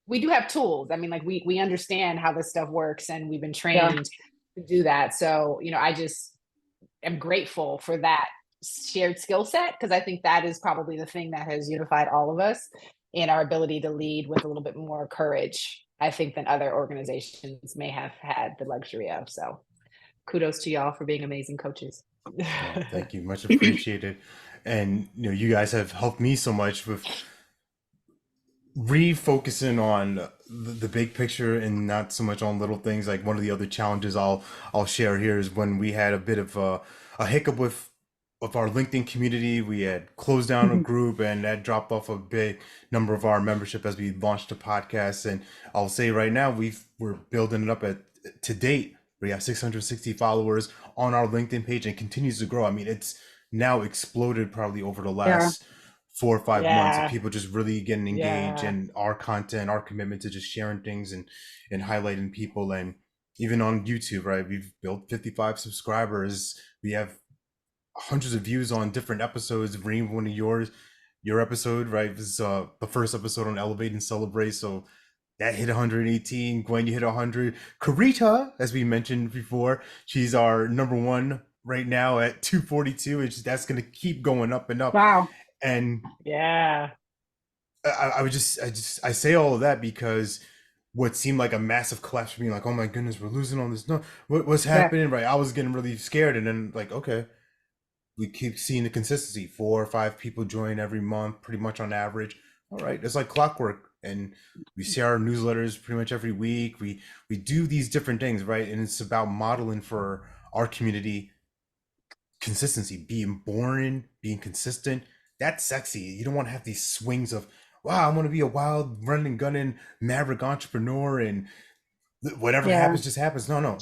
S4: we do have tools. I mean, like we understand how this stuff works and we've been trained to do that. So, you know, I just am grateful for that shared skill set, because I think that is probably the thing that has unified all of us in our ability to lead with a little bit more courage, I think, than other organizations may have had the luxury of. So kudos to y'all for being amazing coaches.
S1: Oh, thank you, much appreciated. And you know, you guys have helped me so much with refocusing on the big picture and not so much on little things. Like one of the other challenges I'll share here is when we had a bit of a hiccup with our LinkedIn community. We had closed down a group, and that dropped off a big number of our membership as we launched a podcast. And I'll say right now, we're building it up to date. We have 660 followers on our LinkedIn page and continues to grow. I mean, it's now exploded probably over the last 4 or 5 months of people just really getting engaged in our content, our commitment to just sharing things and highlighting people. And even on YouTube, right? We've built 55 subscribers. We have hundreds of views on different episodes. Reem, one of your episode, right? This is the first episode on Elevate and Celebrate. So that hit 118. Gwen, you hit 100. Karita, as we mentioned before, she's our number one right now at 242. And that's going to keep going up and up.
S2: Wow.
S1: And
S4: yeah,
S1: I say all of that because what seemed like a massive collapse for me, like, oh my goodness, we're losing all this. No, what's happening? Right. I was getting really scared. And then like, okay, we keep seeing the consistency, 4 or 5 people join every month, pretty much on average. All right. It's like clockwork. And we see our newsletters pretty much every week. We do these different things, right? And it's about modeling for our community consistency, being boring, being consistent. That's sexy. You don't want to have these swings of, wow, I want to be a wild running and gunning maverick entrepreneur and whatever happens just happens. No.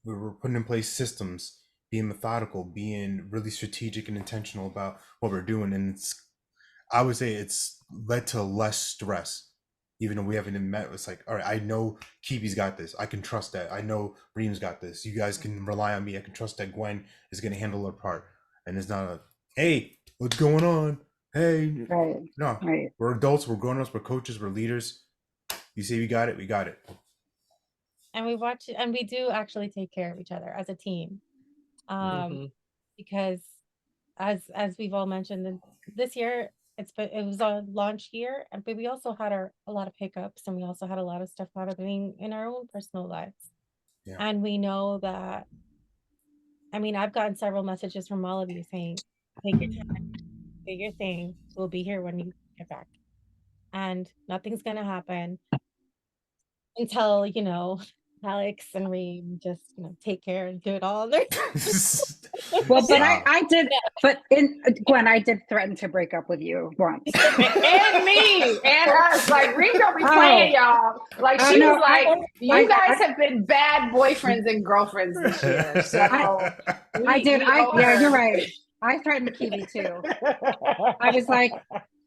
S1: We're putting in place systems, being methodical, being really strategic and intentional about what we're doing. And I would say it's led to less stress. Even though we haven't even met, it's like, all right, I know Kibi's got this. I can trust that. I know Reem's got this. You guys can rely on me. I can trust that Gwen is going to handle her part. And it's not a, hey, what's going on? Hey, no, we're adults, we're grown-ups, we're coaches, we're leaders. You say we got it, we got it.
S3: And we watch, and we do actually take care of each other as a team. Because as we've all mentioned, this year, it was a launch year, but we also had a lot of hiccups, and we also had a lot of stuff happening in our own personal lives. And we know that, I mean, I've gotten several messages from all of you saying, take your time, do your thing, we'll be here when you get back. And nothing's going to happen until, you know, Alex and Reem just, you know, take care and do it all.
S2: Well, but I did, but Gwen, I did threaten to break up with you once.
S4: and me, and us. Like, Reem don't be playing, y'all. Like, she was like, you guys have been bad boyfriends and girlfriends this year. So
S2: I did. Yeah, you're right. I threatened Kibi too. I was like,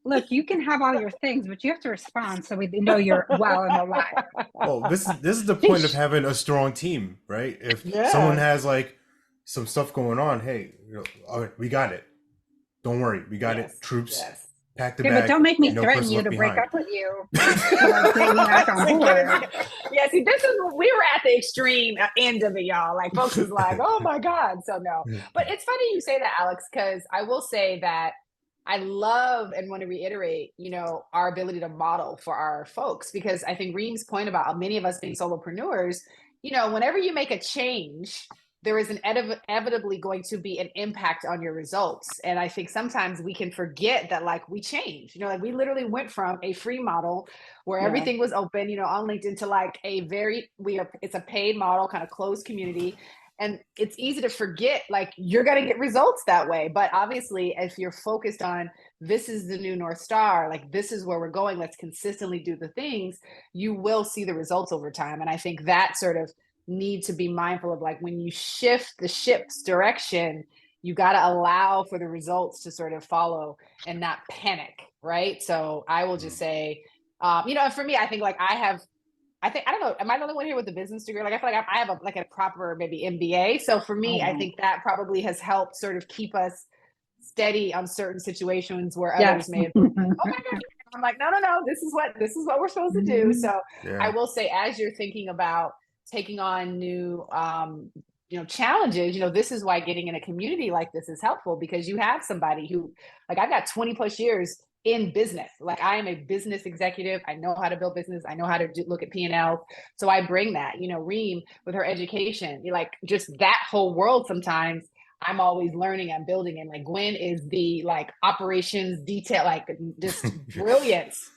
S2: look, you can have all your things, but you have to respond so we know you're well and alive.
S1: Well, this is the point of having a strong team, right? If someone has like some stuff going on, hey, you know, all right, we got it. Don't worry, we got it. Troops, pack the bag.
S2: But don't make me threaten you to break up with you.
S4: Yeah, see, this is we were at the extreme end of it, y'all. Like, folks was like, oh my God. So no, but it's funny you say that, Alex, because I will say that I love and want to reiterate, you know, our ability to model for our folks, because I think Reem's point about many of us being solopreneurs, you know, whenever you make a change, there is inevitably going to be an impact on your results. And I think sometimes we can forget that, like, we change, you know, like we literally went from a free model where everything was open, you know, on LinkedIn to like it's a paid model, kind of closed community. And it's easy to forget, like, you're going to get results that way. But obviously, if you're focused on this is the new North Star, like this is where we're going, let's consistently do the things, you will see the results over time. And I think that sort of need to be mindful of, like, when you shift the ship's direction, you got to allow for the results to sort of follow and not panic. Right. So I will just say, you know, for me, I think like I I think, I don't know, am I the only one here with a business degree? Like, I feel like I have a proper maybe MBA. So for me, I think that probably has helped sort of keep us steady on certain situations where others may have been, oh my God. I'm like, no, this is what we're supposed to do. So I will say, as you're thinking about taking on new, challenges, this is why getting in a community like this is helpful, because you have somebody who, like, I've got 20 plus years in business. Like, I am a business executive. I know how to build business. I know how to look at P&L. So I bring that, Reem with her education, like just that whole world. Sometimes I'm always learning, I'm building. And like Gwen is the like operations detail, like just brilliance,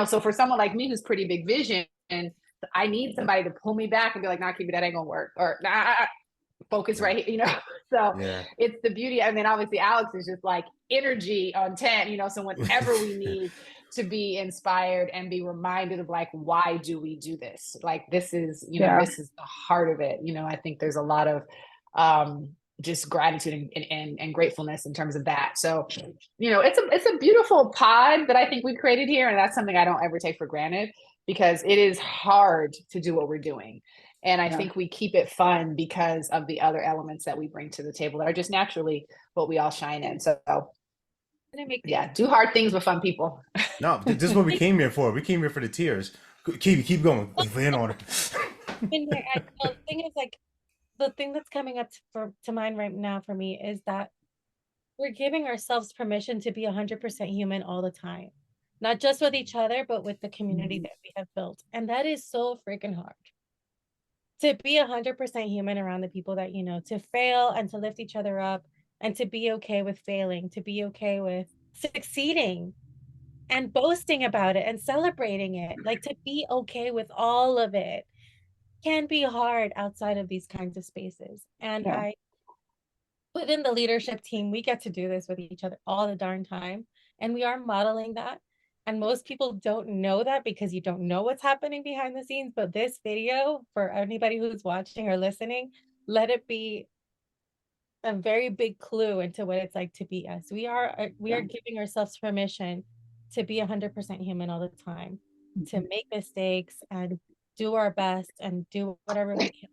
S4: so for someone like me, who's pretty big vision, I need somebody to pull me back and be like, nah, Kibi, that ain't gonna work. Or nah, focus right here, so it's the beauty. And then obviously Alex is just like energy on 10, so whenever we need to be inspired and be reminded of like, why do we do this? Like, this is, this is the heart of it. I think there's a lot of just gratitude and gratefulness in terms of that. So, it's a beautiful pod that I think we created here. And that's something I don't ever take for granted, because it is hard to do what we're doing. And I think we keep it fun because of the other elements that we bring to the table that are just naturally what we all shine in. So do hard things with fun people.
S1: No, this is what we came here for. We came here for the tears. Keep going. Land on it.
S3: The thing is, like, the thing that's coming up to mind right now for me is that we're giving ourselves permission to be 100% human all the time, not just with each other, but with the community that we have built. And that is so freaking hard. To be 100% human around the people that to fail and to lift each other up, and to be okay with failing, to be okay with succeeding and boasting about it and celebrating it, like to be okay with all of it can be hard outside of these kinds of spaces. And I, within the leadership team, we get to do this with each other all the darn time. And we are modeling that. And most people don't know that because you don't know what's happening behind the scenes. But this video, for anybody who's watching or listening, let it be a very big clue into what it's like to be us. We are giving ourselves permission to be 100% human all the time, to make mistakes and do our best and do whatever we can.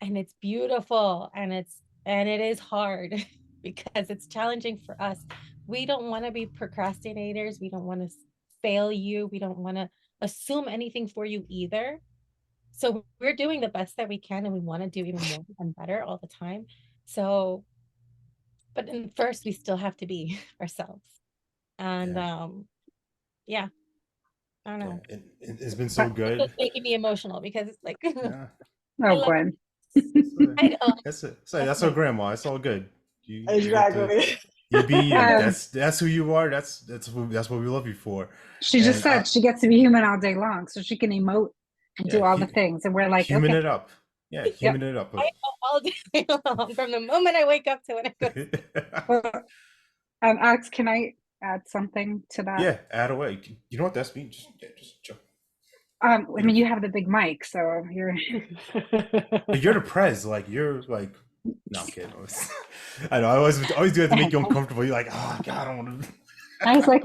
S3: And it's beautiful, and it is hard because it's challenging for us. We don't want to be procrastinators. We don't want to fail you. We don't want to assume anything for you either. So we're doing the best that we can, and we want to do even more and better all the time. So, but first we still have to be ourselves. And I don't know.
S1: It's been so good.
S3: It's making me emotional because it's like,
S2: oh, Gwen.
S3: I know.
S1: That's our grandma. It's all good.
S4: Exactly.
S1: You be that's who you are. That's what we love you for.
S2: She just said she gets to be human all day long, so she can emote and do all the things, and we're like,
S1: human it up. Yeah, human it up.
S3: I know all day long, from the moment I wake up to when I go.
S2: Well, Alex, can I add something to that?
S1: Yeah, add away. You know what that's mean? Just jump.
S2: I mean, you have the big mic, so you're.
S1: But you're the prez. Like, you're like. No, I'm kidding. I know. I always do have to make you uncomfortable. You're like, oh God, I don't want to.
S2: I was like,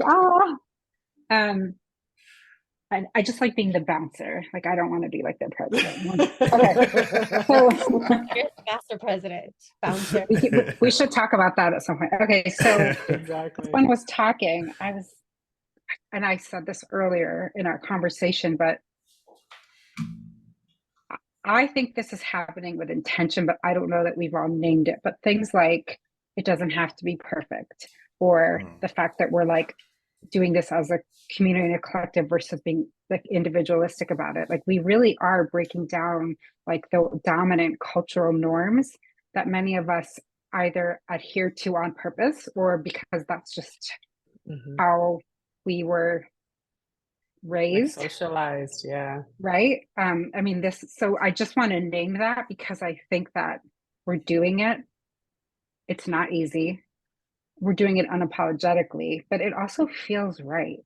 S2: I just like being the bouncer. Like, I don't want to be like the president. Okay, so
S3: you're the master president, bouncer.
S2: We should talk about that at some point. Okay, so
S4: exactly.
S2: When I was talking, and I said this earlier in our conversation, but I think this is happening with intention, but I don't know that we've all named it. But things like, it doesn't have to be perfect, or the fact that we're like doing this as a community and a collective versus being like individualistic about it. Like, we really are breaking down like the dominant cultural norms that many of us either adhere to on purpose, or because that's just how we were raised,
S4: like socialized.
S2: Right. I mean, so I just want to name that, because I think that we're doing it. It's not easy. We're doing it unapologetically, but it also feels right.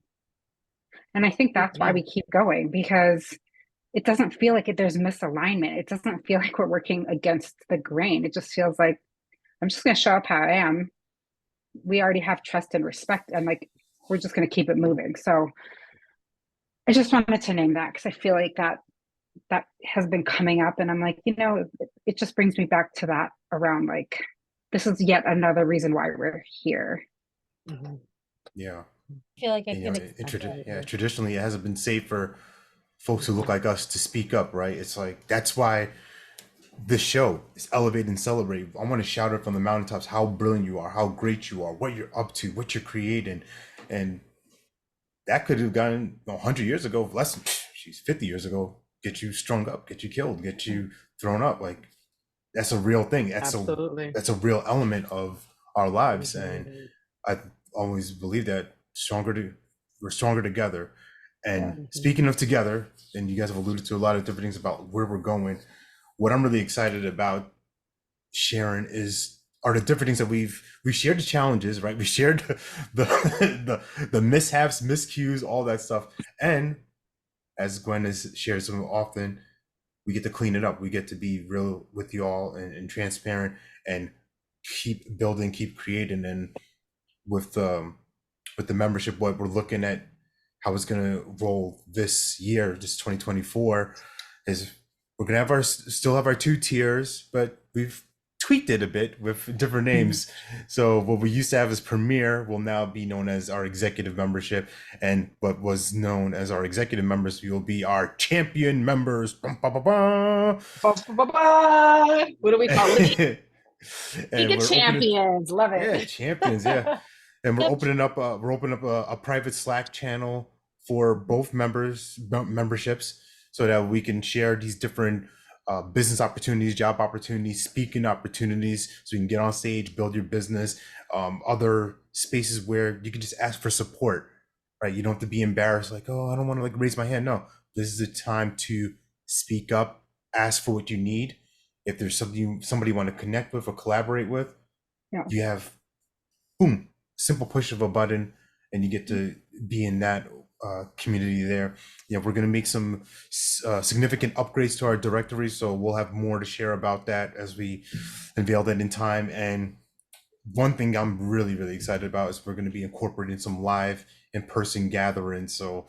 S2: And I think that's why we keep going, because it doesn't feel like there's misalignment. It doesn't feel like we're working against the grain. It just feels like, I'm just going to show up how I am. We already have trust and respect, and like, we're just going to keep it moving. So I just wanted to name that, because I feel like that that has been coming up, and I'm like, it just brings me back to that around like, this is yet another reason why we're here.
S1: Yeah.
S3: I feel like I
S1: And,
S3: can
S1: traditionally it hasn't been safe for folks who look like us to speak up, right? It's like, that's why this show is Elevate and Celebrate. I want to shout out from the mountaintops how brilliant you are, how great you are, what you're up to, what you're creating. And that could have gone 100 years ago, less than, she's 50 years ago, get you strung up, get you killed, get you thrown up. Like, that's a real thing. That's
S4: Absolutely.
S1: that's a real element of our lives. And I always believe that we're stronger together. And speaking of together, and you guys have alluded to a lot of different things about where we're going, what I'm really excited about sharing are the different things that we've shared, the challenges, right? We shared the mishaps, miscues, all that stuff. And as Gwen has shared so often, we get to clean it up. We get to be real with you all and transparent and keep building, keep creating. And with the membership, what we're looking at, how it's going to roll this year, just 2024, is we're going to still have our 2 tiers, but we've tweaked it a bit with different names. So what we used to have as Premier will now be known as our executive membership, and what was known as our executive members will be our champion members. What do
S4: we call it? League of Champions. Love it.
S1: Yeah, champions. Yeah. And we're opening up a private Slack channel for both memberships, so that we can share these different business opportunities, job opportunities, speaking opportunities, so you can get on stage, build your business, other spaces where you can just ask for support, right? You don't have to be embarrassed, like, oh, I don't want to like raise my hand. No, this is the time to speak up, ask for what you need. If there's somebody you want to connect with or collaborate with, you have, boom, simple push of a button, and you get to be in that community there. Yeah, we're going to make some significant upgrades to our directory, so we'll have more to share about that as we unveil that in time. And one thing I'm really, really excited about is we're going to be incorporating some live in-person gatherings. So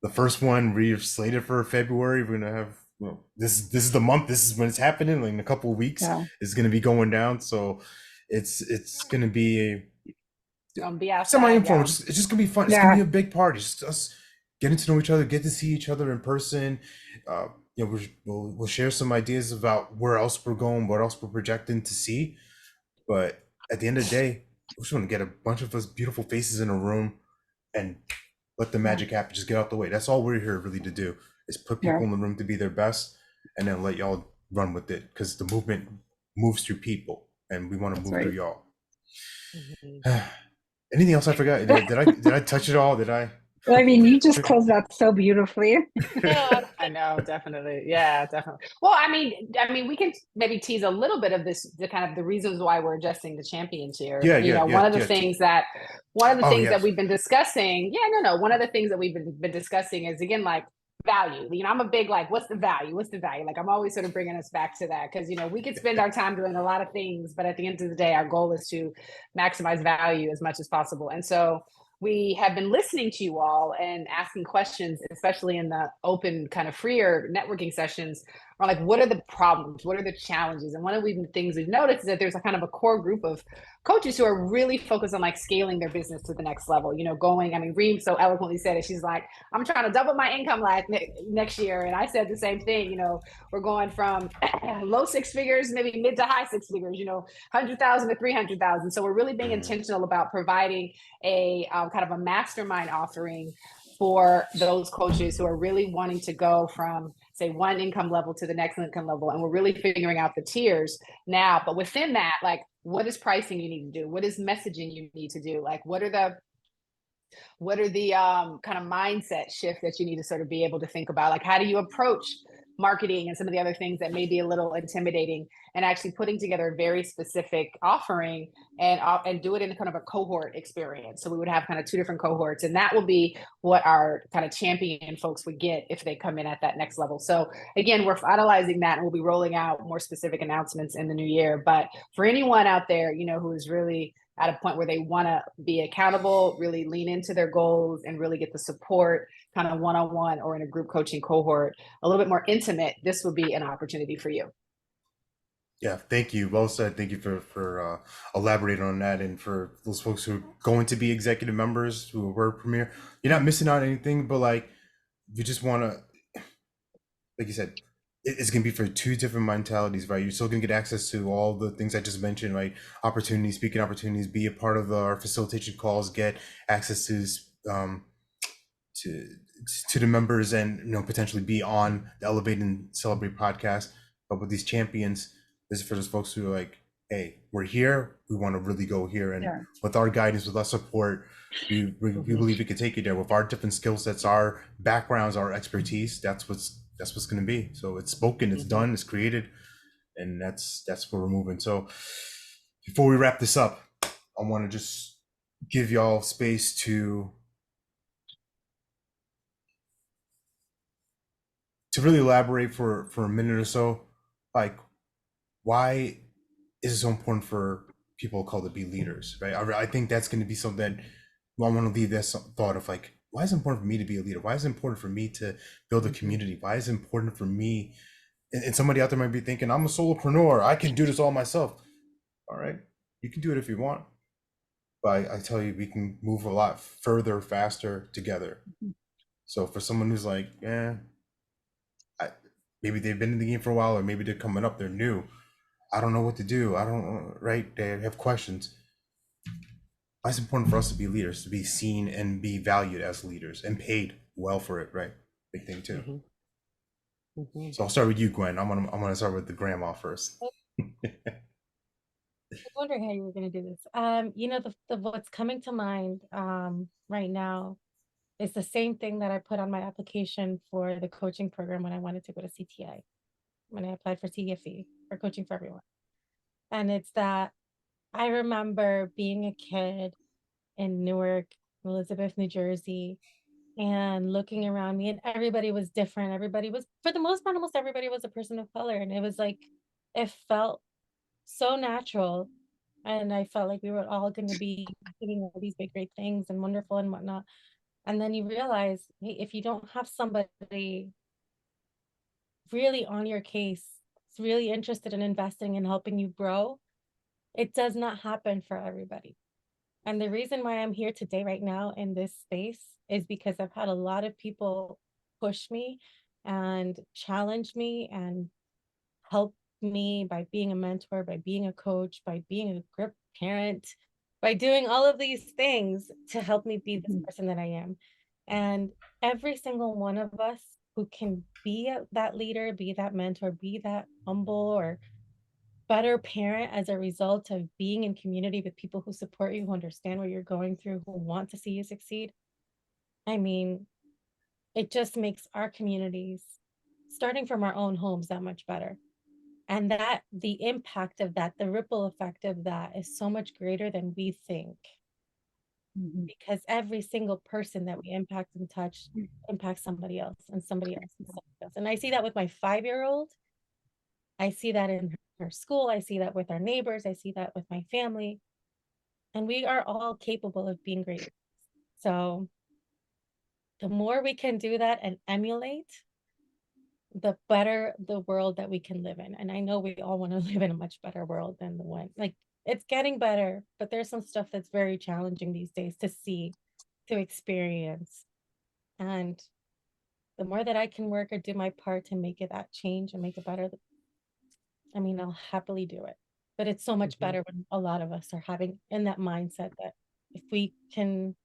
S1: the first one we're slated for February. We're going to have, this is the month, this is when it's happening, like in a couple of weeks. It's going to be going down. So it's going to be semi-informal. It's just gonna be fun. It's gonna be a big party. Just us getting to know each other, get to see each other in person. We'll share some ideas about where else we're going, what else we're projecting to see. But at the end of the day, we just want to get a bunch of us beautiful faces in a room and let the magic happen. Just get out the way. That's all we're here really to do, is put people in the room to be their best, and then let y'all run with it, because the movement moves through people, and we want to move through y'all. Anything else I forgot? Did I touch it all? Did I?
S2: Well, I mean, you just closed that so beautifully.
S4: I know, definitely. Yeah, definitely. Well, I mean, we can maybe tease a little bit of the kind of the reasons why we're adjusting the champion tier. One of the things that we've been discussing. One of the things that we've been discussing is, again, like, value. I'm a big, like, what's the value? Like, I'm always sort of bringing us back to that, because we could spend our time doing a lot of things, but at the end of the day, our goal is to maximize value as much as possible. And so we have been listening to you all and asking questions, especially in the open, kind of freer networking sessions, are like, what are the problems? What are the challenges? And one of the things we've noticed is that there's a kind of a core group of coaches who are really focused on like scaling their business to the next level, Reem so eloquently said it. She's like, I'm trying to double my income next year. And I said the same thing. We're going from low 6 figures, maybe mid to high 6 figures, 100,000 to 300,000. So we're really being intentional about providing a kind of a mastermind offering for those coaches who are really wanting to go from, say, one income level to the next income level. And we're really figuring out the tiers now. But within that, like, what is pricing you need to do? What is messaging you need to do? Like, what are the kind of mindset shift that you need to sort of be able to think about? Like, how do you approach marketing and some of the other things that may be a little intimidating, and actually putting together a very specific offering and do it in kind of a cohort experience. So we would have kind of 2 different cohorts, and that will be what our kind of champion folks would get if they come in at that next level. So again, we're finalizing that, and we'll be rolling out more specific announcements in the new year. But for anyone out there, who is really at a point where they want to be accountable, really lean into their goals, and really get the support kind of one-on-one or in a group coaching cohort, a little bit more intimate, this would be an opportunity for you.
S1: Yeah, thank you. Well said. Thank you for elaborating on that. And for those folks who are going to be executive members who were premier, you're not missing out on anything, but like, you just want to, like you said, it's going to be for two different mentalities, right? You're still going to get access to all the things I just mentioned, right? Opportunities, speaking opportunities, be a part of our facilitation calls, get access to to the members, and potentially be on the Elevate and Celebrate podcast. But with these champions, this is for those folks who are like, hey, we're here, we want to really go here, and with our guidance, with our support, we believe we can take you there with our different skill sets, our backgrounds, our expertise. That's what's going to be. So it's spoken, it's done, it's created, and that's where we're moving. So before we wrap this up, I want to just give y'all space to really elaborate for a minute or so, like, why is it so important for people of color to be leaders, right? I think that's going to be something that I want to leave this thought of, like, why is it important for me to be a leader? Why is it important for me to build a community? Why is it important for me? And somebody out there might be thinking, I'm a solopreneur, I can do this all myself. All right, you can do it if you want. But I tell you, we can move a lot further, faster together. So for someone who's like, maybe they've been in the game for a while, or maybe they're coming up, they're new, I don't know what to do, I don't, right? They have questions. Why is it important for us to be leaders, to be seen and be valued as leaders and paid well for it, right? Big thing too. So I'll start with you, Gwen. I'm gonna start with the grandma first.
S3: I was wondering how you were going to do this. The what's coming to mind right now is the same thing that I put on my application for the coaching program when I wanted to go to CTA, when I applied for CFE, for Coaching for Everyone. And it's that I remember being a kid in Newark, Elizabeth, New Jersey, and looking around me, and everybody was different. Everybody was, for the most part, almost everybody was a person of color. And it was like, it felt so natural. And I felt like we were all going to be doing all these big, great things and wonderful and whatnot. And then you realize, hey, if you don't have somebody really on your case, really interested in investing and helping you grow, it does not happen for everybody. And the reason why I'm here today, right now, in this space, is because I've had a lot of people push me and challenge me and help me by being a mentor, by being a coach, by being a group parent, by doing all of these things to help me be this person that I am. And every single one of us who can be that leader, be that mentor, be that humble or better parent as a result of being in community with people who support you, who understand what you're going through, who want to see you succeed. I mean, it just makes our communities, starting from our own homes, that much better. And that the impact of that, the ripple effect of that, is so much greater than we think. Because every single person that we impact and touch impacts somebody else and somebody else and somebody else. And I see that with my 5-year-old. I see that in her school. I see that with our neighbors. I see that with my family. And we are all capable of being great. So the more we can do that and emulate, the better the world that we can live in. And I know we all want to live in a much better world than the one, like, it's getting better, but there's some stuff that's very challenging these days to see, to experience. And the more that I can work or do my part to make it that change and make it better, I mean, I'll happily do it. But it's so much better when a lot of us are having in that mindset that if we can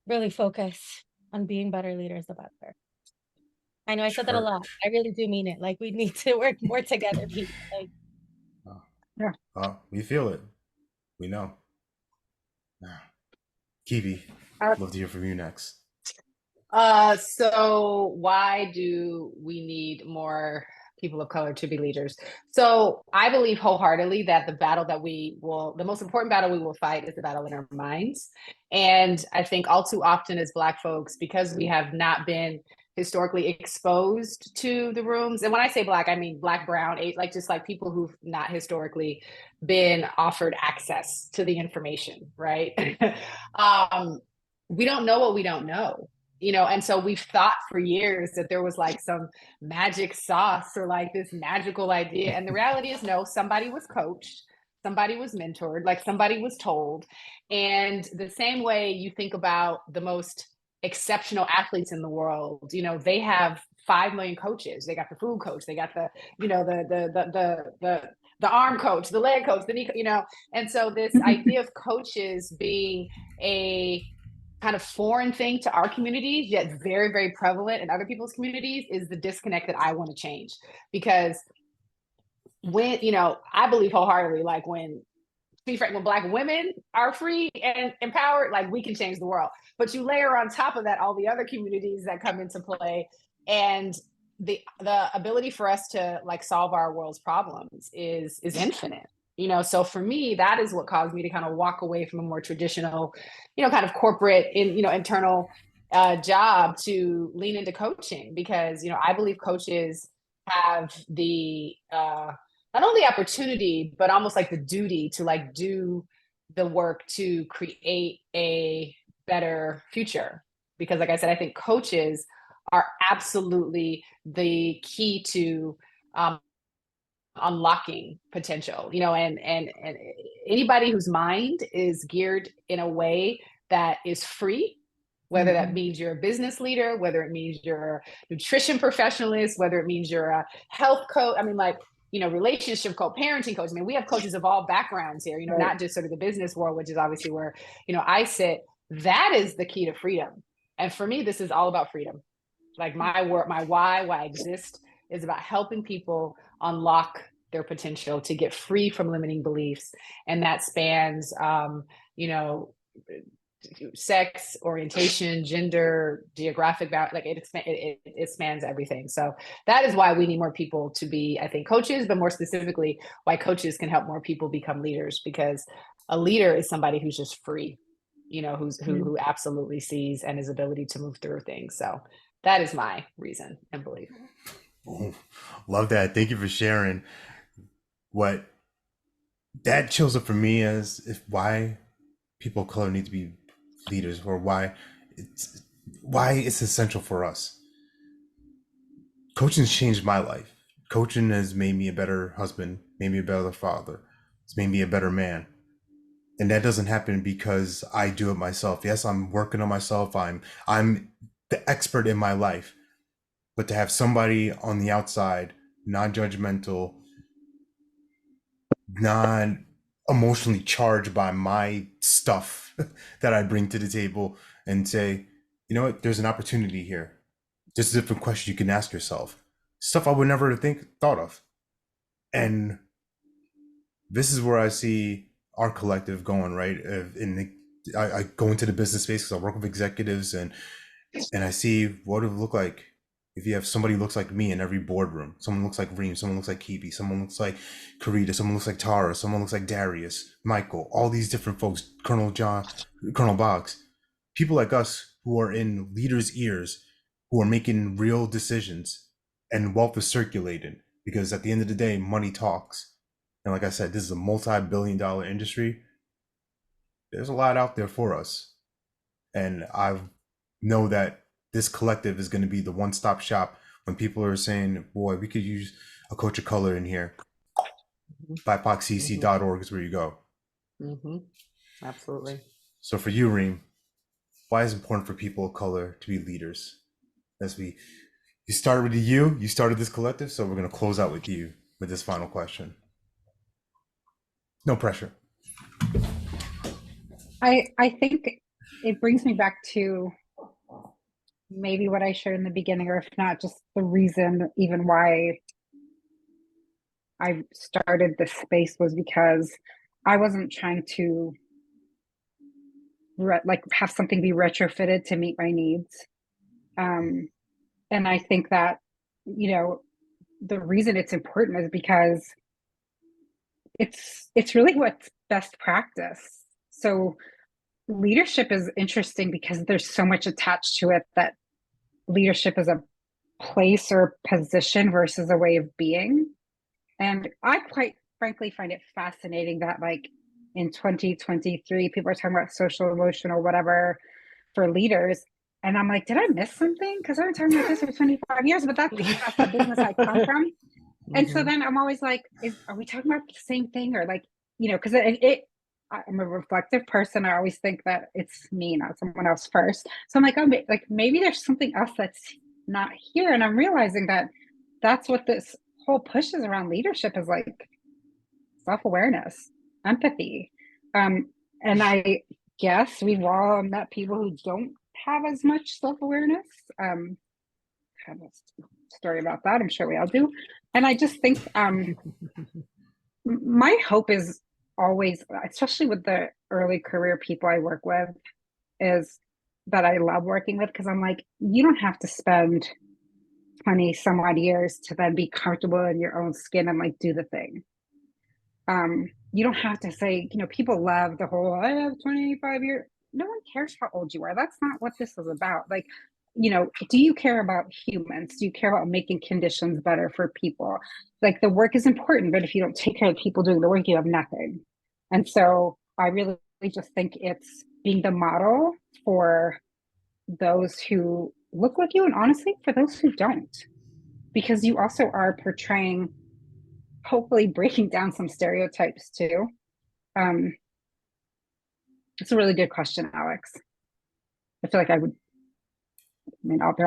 S3: really focus on being better leaders, the better. I know I said that a lot. I really do mean it. Like, we need to work more together, people. Like,
S1: We feel it. We know. Kibi, love to hear from you next.
S4: So why do we need more people of color to be leaders? So I believe wholeheartedly that the most important battle we will fight is the battle in our minds. And I think all too often as Black folks, because we have not been historically exposed to the rooms. And when I say Black, I mean Black, brown, like just like people who've not historically been offered access to the information, right? We don't know what we don't know, you know? And so we've thought for years that there was like some magic sauce or like this magical idea. And the reality is no, somebody was coached, somebody was mentored, like somebody was told. And the same way you think about the most exceptional athletes in the world, you know, they have 5 million coaches. They got the food coach, they got the, you know, the arm coach, the leg coach, the knee, you know. And so this idea of coaches being a kind of foreign thing to our communities, yet very, very prevalent in other people's communities, is the disconnect that I want to change. Because when, you know, I believe wholeheartedly, like when Black women are free and empowered, like we can change the world. But you layer on top of that all the other communities that come into play, and the ability for us to like solve our world's problems is infinite. You know, so for me, that is what caused me to kind of walk away from a more traditional, you know, kind of corporate internal job to lean into coaching, because, you know, I believe coaches have the not only opportunity, but almost like the duty to like do the work to create a better future. Because like I said, I think coaches are absolutely the key to unlocking potential, you know, and anybody whose mind is geared in a way that is free, whether that means you're a business leader, whether it means you're a nutrition professionalist, whether it means you're a health coach, I mean, like, you know, relationship coach, parenting coach. I mean, we have coaches of all backgrounds here, you know, not just sort of the business world, which is obviously where, you know, I sit. That is the key to freedom. And for me, this is all about freedom. Like my work, my why I exist is about helping people unlock their potential to get free from limiting beliefs. And that spans, you know, sex, orientation, gender, geographic bound, like it spans everything. So that is why we need more people to be, I think, coaches, but more specifically, why coaches can help more people become leaders, because a leader is somebody who's just free, you know, who absolutely sees and his ability to move through things. So that is my reason and belief.
S1: Oh, love that. Thank you for sharing. What that shows up for me as if why people of color need to be leaders, or why it's essential for us. Coaching's changed my life. Coaching has made me a better husband, made me a better father. It's made me a better man. And that doesn't happen because I do it myself. Yes, I'm working on myself. I'm the expert in my life. But to have somebody on the outside, non-judgmental, non-emotionally charged by my stuff that I bring to the table, and say, you know what, there's an opportunity here. Just a different question you can ask yourself. Stuff I would never thought of. And this is where I see our collective going, right? I go into the business space because I work with executives, and I see what it would look like if you have somebody who looks like me in every boardroom. Someone looks like Reem, someone looks like Kibi, someone looks like Karita, someone looks like Tara, someone looks like Darius, Michael, all these different folks, Colonel John, Colonel Boggs. People like us who are in leaders' ears, who are making real decisions, and wealth is circulated, because at the end of the day, money talks. And like I said, this is a multi-billion-dollar industry. There's a lot out there for us. And I know that this collective is going to be the one-stop shop when people are saying, boy, we could use a coach of color in here. BIPOCCC.org is where you go.
S4: Absolutely.
S1: So for you, Reem, why is it important for people of color to be leaders? As you started with you started this collective, so we're going to close out with you with this final question. No pressure.
S2: I think it brings me back to maybe what I shared in the beginning, or if not, just the reason even why I started this space was because I wasn't trying to have something be retrofitted to meet my needs. And I think that, you know, the reason it's important is because it's really what's best practice. So leadership is interesting because there's so much attached to it that leadership is a place or position versus a way of being. And I quite frankly find it fascinating that like in 2023, people are talking about social, emotional, whatever for leaders. And I'm like, did I miss something? Because I've been talking about this for 25 years, but that's the business I come from. And so then I'm always like, are we talking about the same thing? Or like, because I'm a reflective person. I always think that it's me, not someone else first. So I'm like, oh, like maybe there's something else that's not here. And I'm realizing that that's what this whole push is around leadership is like self-awareness, empathy. And I guess we've all met people who don't have as much self-awareness. Have a story about that. I'm sure we all do. And I just think my hope is always, especially with the early career people I work with, is that I love working with, because I'm like, you don't have to spend 20 some odd years to then be comfortable in your own skin and like do the thing. You don't have to say, people love the whole, I have 25 years. No one cares how old you are. That's not what this is about. Like, do you care about humans? Do you care about making conditions better for people? Like the work is important, but if you don't take care of people doing the work, you have nothing. And so I really just think it's being the model for those who look like you, and honestly, for those who don't, because you also are portraying, hopefully breaking down some stereotypes too. It's a really good question, Alex. I feel like they're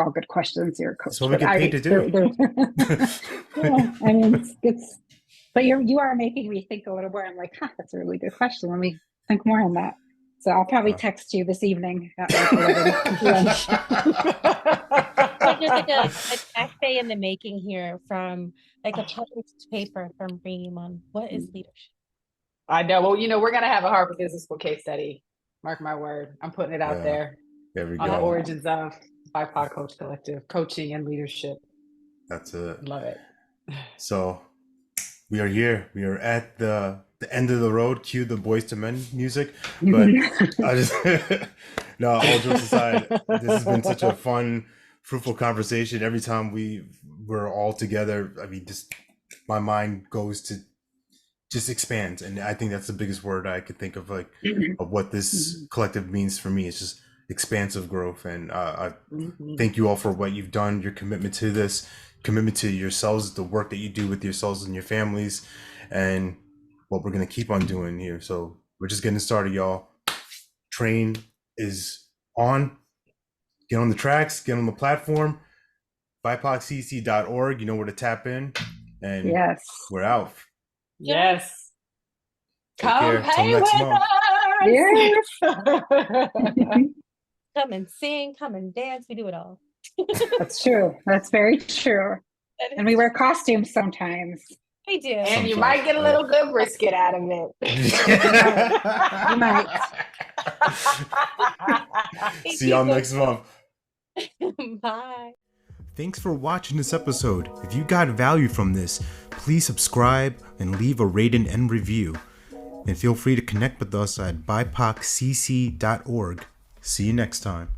S2: all good questions. You're a coach.
S1: That's what we get paid to do.
S2: Yeah, I mean, but you are making me think a little more. I'm like, that's a really good question. Let me think more on that. So I'll probably text you this evening at like 11.
S3: But there's like a essay in the making here from like a published paper from Reem on what is leadership.
S4: I know. Well, we're going to have a Harvard Business School case study. Mark my word. I'm putting it out there.
S1: There we go.
S4: On the origins of BIPOC Coach Collective, coaching and leadership.
S1: That's it.
S4: Love it.
S1: So we are here. We are at the end of the road. Cue the Boys to Men music. But I just no, all jokes aside, this has been such a fun, fruitful conversation. Every time we're all together, I mean, just my mind goes to just expands, and I think that's the biggest word I could think of, like of what this collective means for me. It's just expansive growth, and I thank you all for what you've done, your commitment to this, commitment to yourselves, the work that you do with yourselves and your families, and what we're going to keep on doing here. So we're just getting started, y'all. Train is on. Get on the tracks, get on the platform, BIPOCCC.org. You know where to tap in, and
S2: yes,
S1: we're out.
S4: Yes.
S1: Take care. Till next month.
S2: Yes.
S3: Come and sing, come and dance. We do it all.
S2: That's true. That's very true. And we wear costumes sometimes.
S3: We do.
S4: And you might get a little good brisket out of it.
S2: You might.
S1: See y'all next month.
S3: Bye.
S1: Thanks for watching this episode. If you got value from this, please subscribe and leave a rating and review. And feel free to connect with us at BIPOCCC.org. See you next time.